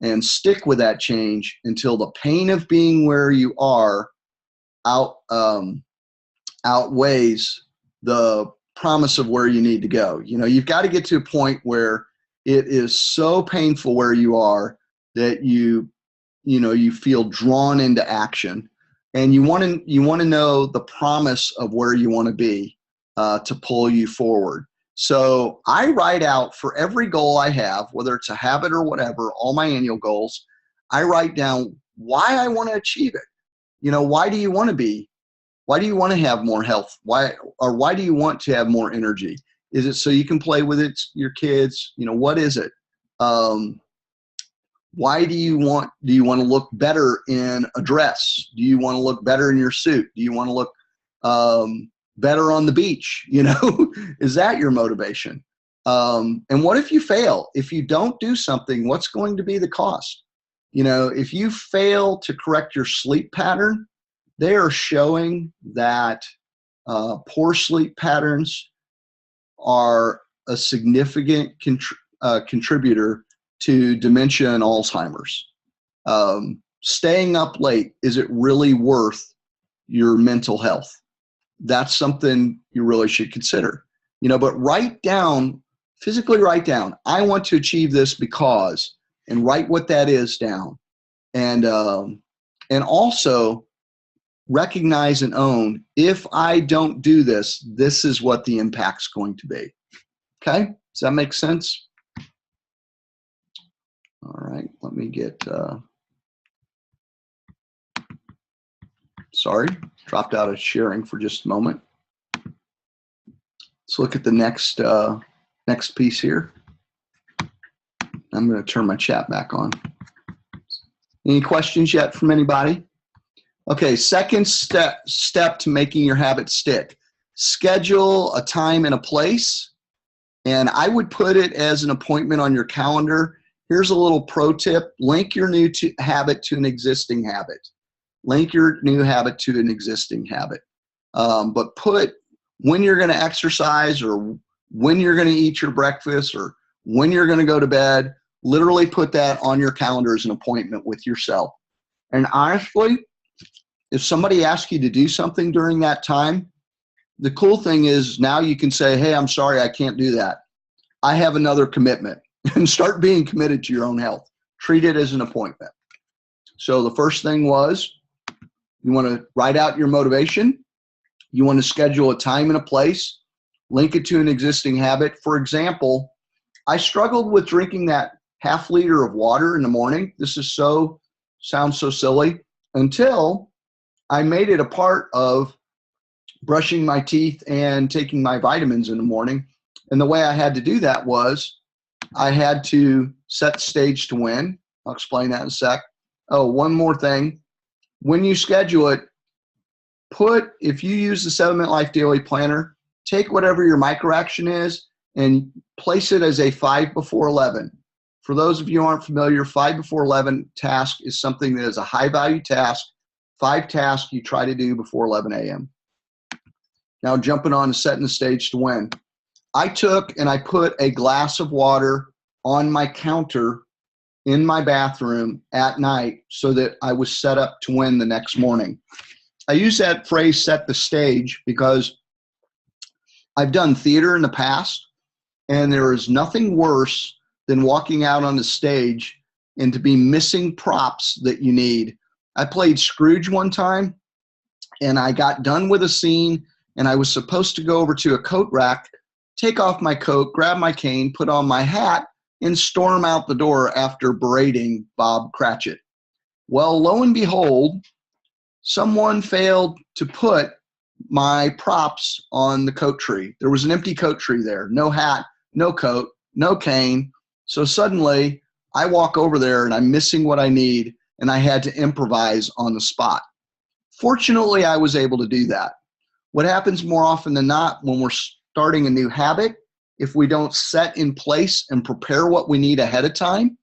and stick with that change until the pain of being where you are outweighs the promise of where you need to go. You know, you've got to get to a point where it is so painful where you are that you feel drawn into action, and you want to know the promise of where you want to be to pull you forward. So I write out for every goal I have, whether it's a habit or whatever, all my annual goals, I write down why I want to achieve it. You know, why do you want to have more health? Why do you want to have more energy? Is it so you can play with it, your kids? You know, what is it? Why do you want to look better in a dress? Do you want to look better in your suit? Do you want to look better on the beach? You know, is that your motivation? And what if you fail? If you don't do something, what's going to be the cost? You know, if you fail to correct your sleep pattern, they are showing that poor sleep patterns are a significant contributor to dementia and Alzheimer's. Staying up late, is it really worth your mental health? That's something you really should consider. You know, but physically write down, I want to achieve this because, and write what that is down. And also recognize and own, if I don't do this, this is what the impact's going to be. Okay, does that make sense? All right, let me get, sorry, dropped out of sharing for just a moment. Let's look at the next piece here. I'm going to turn my chat back on. Any questions yet from anybody? Okay, second step to making your habit stick. Schedule a time and a place, and I would put it as an appointment on your calendar. Here's a little pro tip. Link your new habit to an existing habit. Link your new habit to an existing habit. But put when you're going to exercise, or when you're going to eat your breakfast, or when you're going to go to bed. Literally put that on your calendar as an appointment with yourself. And honestly, if somebody asks you to do something during that time, the cool thing is now you can say, hey, I'm sorry, I can't do that. I have another commitment. And start being committed to your own health. Treat it as an appointment. So the first thing was, you want to write out your motivation. You want to schedule a time and a place. Link it to an existing habit. For example, I struggled with drinking that ½ liter of water in the morning. This sounds so silly, until I made it a part of brushing my teeth and taking my vitamins in the morning. And the way I had to do that was I had to set the stage to win. I'll explain that in a sec. Oh, one more thing. When you schedule it, if you use the 7 Minute Life Daily Planner, take whatever your micro action is and place it as a 5 before 11. For those of you who aren't familiar, 5 before 11 task is something that is a high value task. 5 tasks you try to do before 11 a.m. Now jumping on to setting the stage to win. I took and I put a glass of water on my counter in my bathroom at night so that I was set up to win the next morning. I use that phrase, set the stage, because I've done theater in the past, and there is nothing worse than walking out on the stage and to be missing props that you need. I played Scrooge one time, and I got done with a scene, and I was supposed to go over to a coat rack, take off my coat, grab my cane, put on my hat, and storm out the door after berating Bob Cratchit. Well, lo and behold, someone failed to put my props on the coat tree. There was an empty coat tree there. No hat, no coat, no cane. So suddenly I walk over there and I'm missing what I need, and I had to improvise on the spot. Fortunately, I was able to do that. What happens more often than not when we're starting a new habit, if we don't set in place and prepare what we need ahead of time,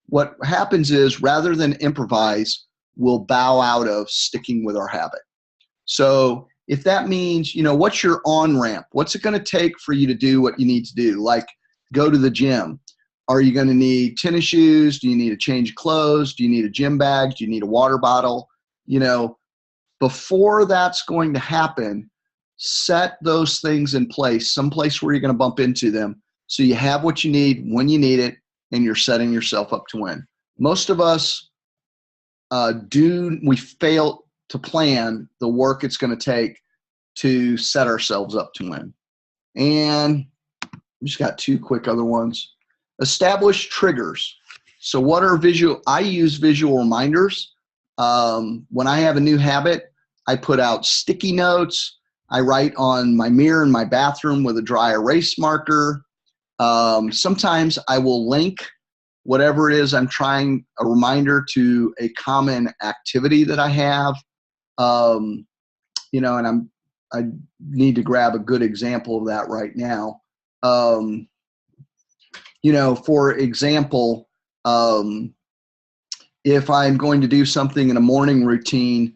what happens is, rather than improvise, we'll bow out of sticking with our habit. So if that means, what's your on-ramp? What's it going to take for you to do what you need to do? Like go to the gym. Are you going to need tennis shoes? Do you need a change of clothes? Do you need a gym bag? Do you need a water bottle? Before that's going to happen, set those things in place, someplace where you're going to bump into them, so you have what you need when you need it, and you're setting yourself up to win. Most of us we fail to plan the work it's going to take to set ourselves up to win. And we just got 2 quick other ones. Establish triggers. So what are I use visual reminders. When I have a new habit, I put out sticky notes. I write on my mirror in my bathroom with a dry erase marker. Sometimes I will link whatever it is I'm trying, a reminder to a common activity that I have. You know, and I need to grab a good example of that right now. You know, for example, if I'm going to do something in a morning routine,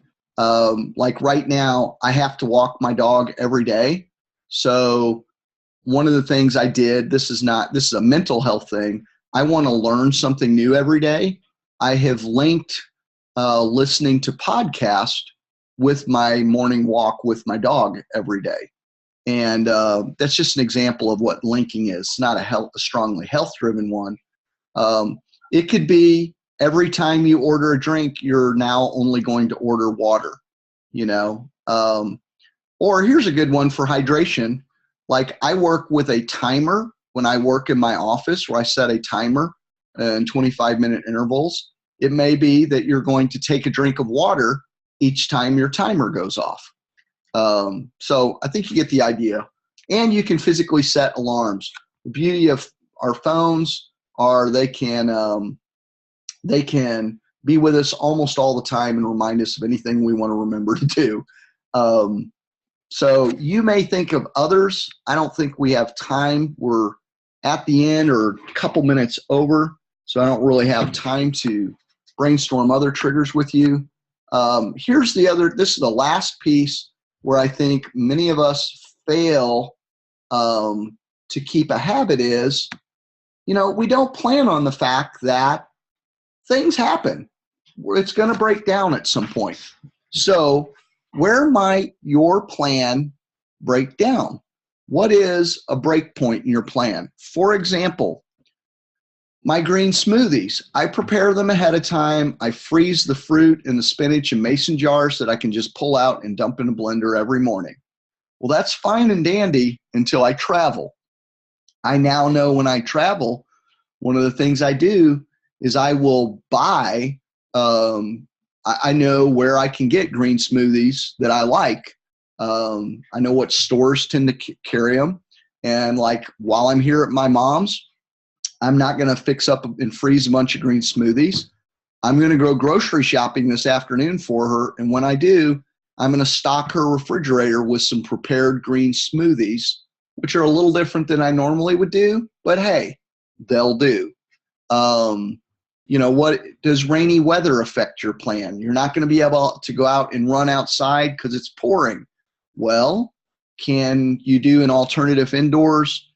like right now, I have to walk my dog every day. So one of the things I did, this is a mental health thing. I want to learn something new every day. I have linked listening to podcasts with my morning walk with my dog every day. And that's just an example of what linking is. It's not a strongly health-driven one. It could be every time you order a drink, you're now only going to order water, you know. Or here's a good one for hydration. Like I work with a timer when I work in my office where I set a timer in 25-minute intervals. It may be that you're going to take a drink of water each time your timer goes off. So I think you get the idea. And you can physically set alarms. The beauty of our phones are they can be with us almost all the time and remind us of anything we want to remember to do. So you may think of others. I don't think we have time. We're at the end or a couple minutes over, so I don't really have time to brainstorm other triggers with you. This is the last piece where I think many of us fail to keep a habit is, you know, we don't plan on the fact that things happen. It's going to break down at some point. So where might your plan break down? What is a break point in your plan? For example, my green smoothies, I prepare them ahead of time. I freeze the fruit and the spinach in mason jars that I can just pull out and dump in a blender every morning. Well, that's fine and dandy until I travel. I now know when I travel, one of the things I do is I will buy, I know where I can get green smoothies that I like. I know what stores tend to carry them. And like while I'm here at my mom's, I'm not going to fix up and freeze a bunch of green smoothies. I'm going to go grocery shopping this afternoon for her. And when I do, I'm going to stock her refrigerator with some prepared green smoothies, which are a little different than I normally would do. But hey, they'll do. You know, what does rainy weather affect your plan? You're not going to be able to go out and run outside because it's pouring. Well, can you do an alternative indoors?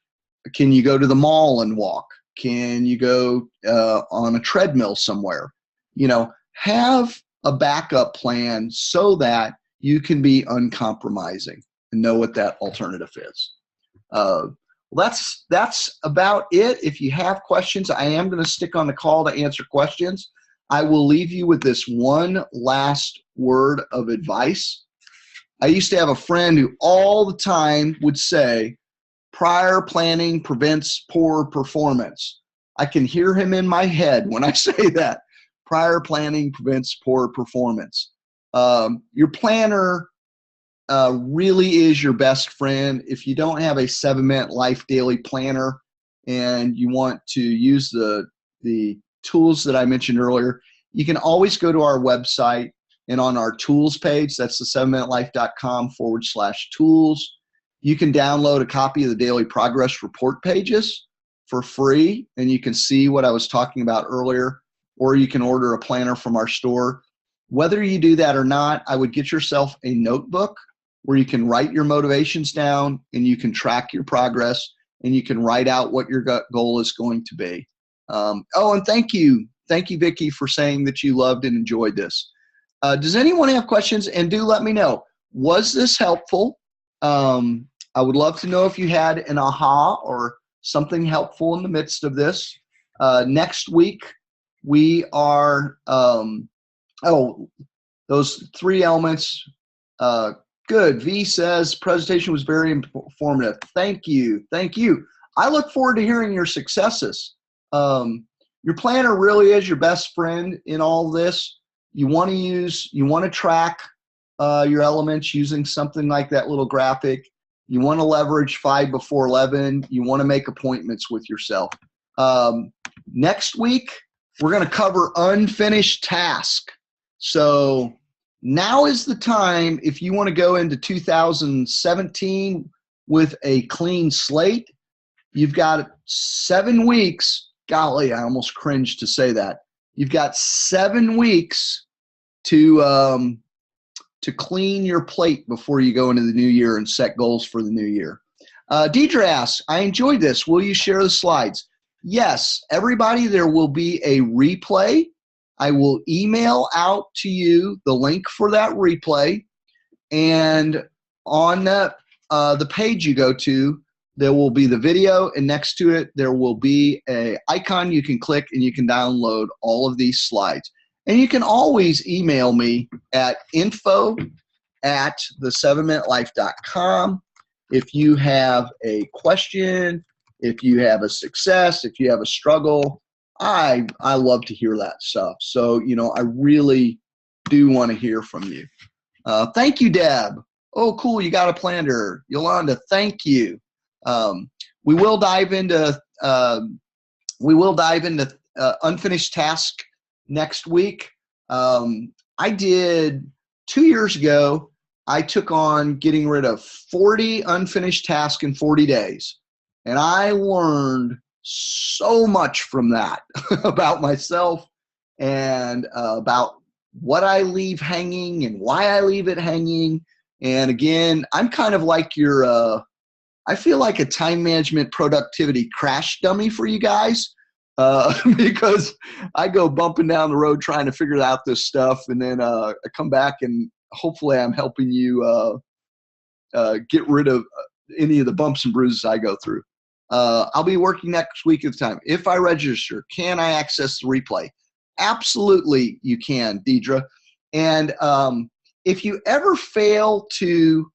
Can you go to the mall and walk? Can you go on a treadmill somewhere? You know, have a backup plan so that you can be uncompromising and know what that alternative is. Well, that's about it. If you have questions, I am going to stick on the call to answer questions. I will leave you with this one last word of advice. I used to have a friend who all the time would say, prior planning prevents poor performance. I can hear him in my head when I say that. Prior planning prevents poor performance. Your planner really is your best friend. If you don't have a 7-minute life daily planner and you want to use the tools that I mentioned earlier, you can always go to our website and on our tools page, that's the 7minutelife.com/tools. You can download a copy of the daily progress report pages for free, and you can see what I was talking about earlier, or you can order a planner from our store. Whether you do that or not, I would get yourself a notebook where you can write your motivations down and you can track your progress and you can write out what your goal is going to be. And thank you. Thank you, Vicki, for saying that you loved and enjoyed this. Does anyone have questions? And do let me know. Was this helpful? I would love to know if you had an aha or something helpful in the midst of this. Next week, we are, those 3 elements. Good. V says, presentation was very informative. Thank you. Thank you. I look forward to hearing your successes. Your planner really is your best friend in all this. You want to track your elements using something like that little graphic. You want to leverage 5 before 11. You want to make appointments with yourself. Next week, we're going to cover unfinished task. So now is the time if you want to go into 2017 with a clean slate. You've got 7 weeks. Golly, I almost cringed to say that. You've got 7 weeks to clean your plate before you go into the new year and set goals for the new year. Deidre asks, I enjoyed this. Will you share the slides? Yes, everybody, there will be a replay. I will email out to you the link for that replay. And on the page you go to, there will be the video, and next to it, there will be an icon you can click, and you can download all of these slides. And you can always email me at info@the7minutelife.com if you have a question, if you have a success, if you have a struggle. I love to hear that stuff. So, I really do want to hear from you. Thank you, Deb. Oh, cool. You got a planner. Yolanda, thank you. We will dive into unfinished task next week. I did 2 years ago. I took on getting rid of 40 unfinished tasks in 40 days. And I learned so much from that about myself and about what I leave hanging and why I leave it hanging. And again, I'm kind of like I feel like a time management productivity crash dummy for you guys because I go bumping down the road trying to figure out this stuff. And then I come back and hopefully I'm helping you get rid of any of the bumps and bruises I go through. I'll be working next week at the time. If I register, can I access the replay? Absolutely, you can, Deidre. And if you ever fail to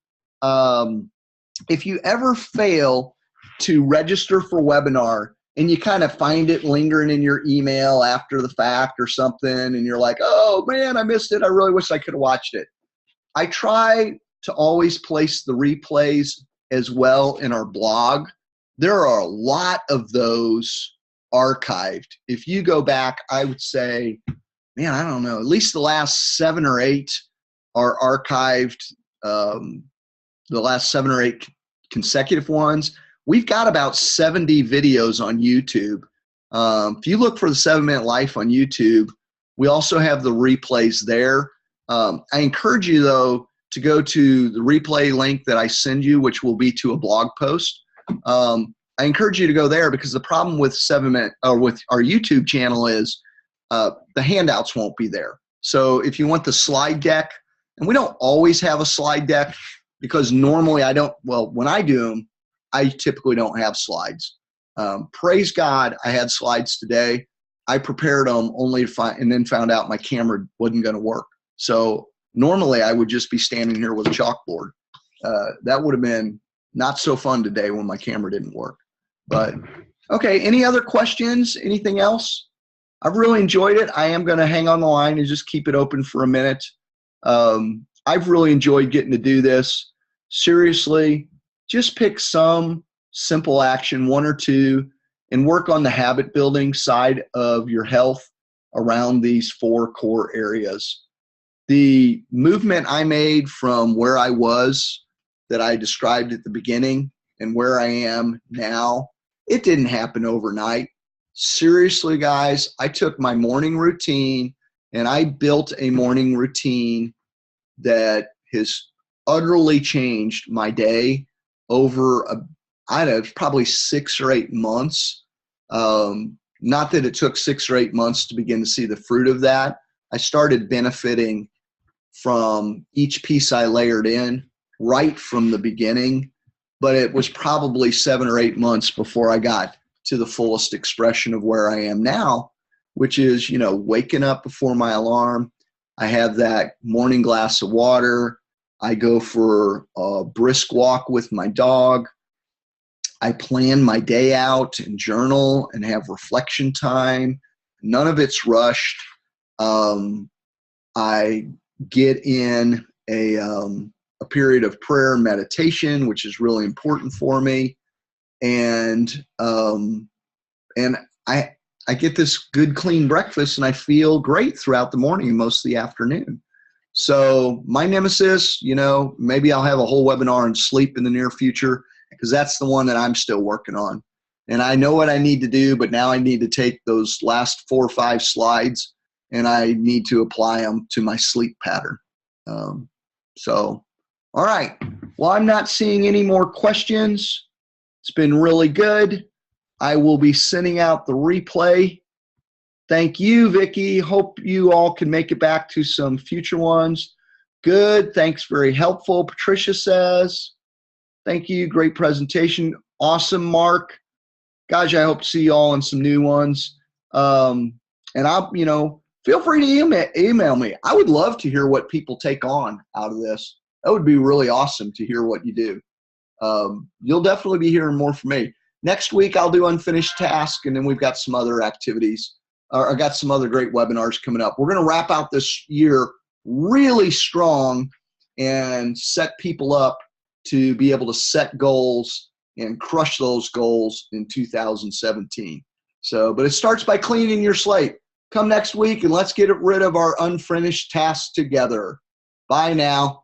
register for webinar and you kind of find it lingering in your email after the fact or something, and you're like, oh man, I missed it. I really wish I could have watched it. I try to always place the replays as well in our blog. There are a lot of those archived. If you go back, I would say, man, I don't know, at least the last 7 or 8 are archived, the last 7 or 8 consecutive ones. We've got about 70 videos on YouTube. If you look for the 7-Minute Life on YouTube, we also have the replays there. I encourage you, though, to go to the replay link that I send you, which will be to a blog post. I encourage you to go there because the problem with with our YouTube channel is the handouts won't be there. So if you want the slide deck, and we don't always have a slide deck because normally when I do them, I typically don't have slides. Praise God, I had slides today. I prepared them only to and then found out my camera wasn't going to work. So normally I would just be standing here with a chalkboard. That would have been not so fun today when my camera didn't work. But okay, any other questions? Anything else? I've really enjoyed it. I am going to hang on the line and just keep it open for a minute. I've really enjoyed getting to do this. Seriously, just pick some simple action, 1 or 2, and work on the habit building side of your health around these 4 core areas. The movement I made from where I was that I described at the beginning and where I am now, it didn't happen overnight. Seriously, guys, I took my morning routine and I built a morning routine that has utterly changed my day over probably 6 or 8 months. Not that it took 6 or 8 months to begin to see the fruit of that. I started benefiting from each piece I layered in right from the beginning, but it was probably 7 or 8 months before I got to the fullest expression of where I am now, which is, waking up before my alarm. I have that morning glass of water. I go for a brisk walk with my dog. I plan my day out and journal and have reflection time. None of it's rushed. I get in a period of prayer and meditation, which is really important for me. And I get this good, clean breakfast, and I feel great throughout the morning and most of the afternoon. So my nemesis, maybe I'll have a whole webinar on sleep in the near future, because that's the one that I'm still working on. And I know what I need to do, but now I need to take those last 4 or 5 slides and I need to apply them to my sleep pattern. So, all right. Well, I'm not seeing any more questions. It's been really good. I will be sending out the replay. Thank you, Vicki. Hope you all can make it back to some future ones. Good. Thanks. Very helpful. Patricia says, thank you. Great presentation. Awesome, Mark. Gosh, I hope to see you all in some new ones. And I'll, feel free to email me. I would love to hear what people take on out of this. That would be really awesome to hear what you do. You'll definitely be hearing more from me. Next week, I'll do unfinished task, and then we've got some other activities. I got some other great webinars coming up. We're going to wrap out this year really strong and set people up to be able to set goals and crush those goals in 2017. But it starts by cleaning your slate. Come next week and let's get rid of our unfinished tasks together. Bye now.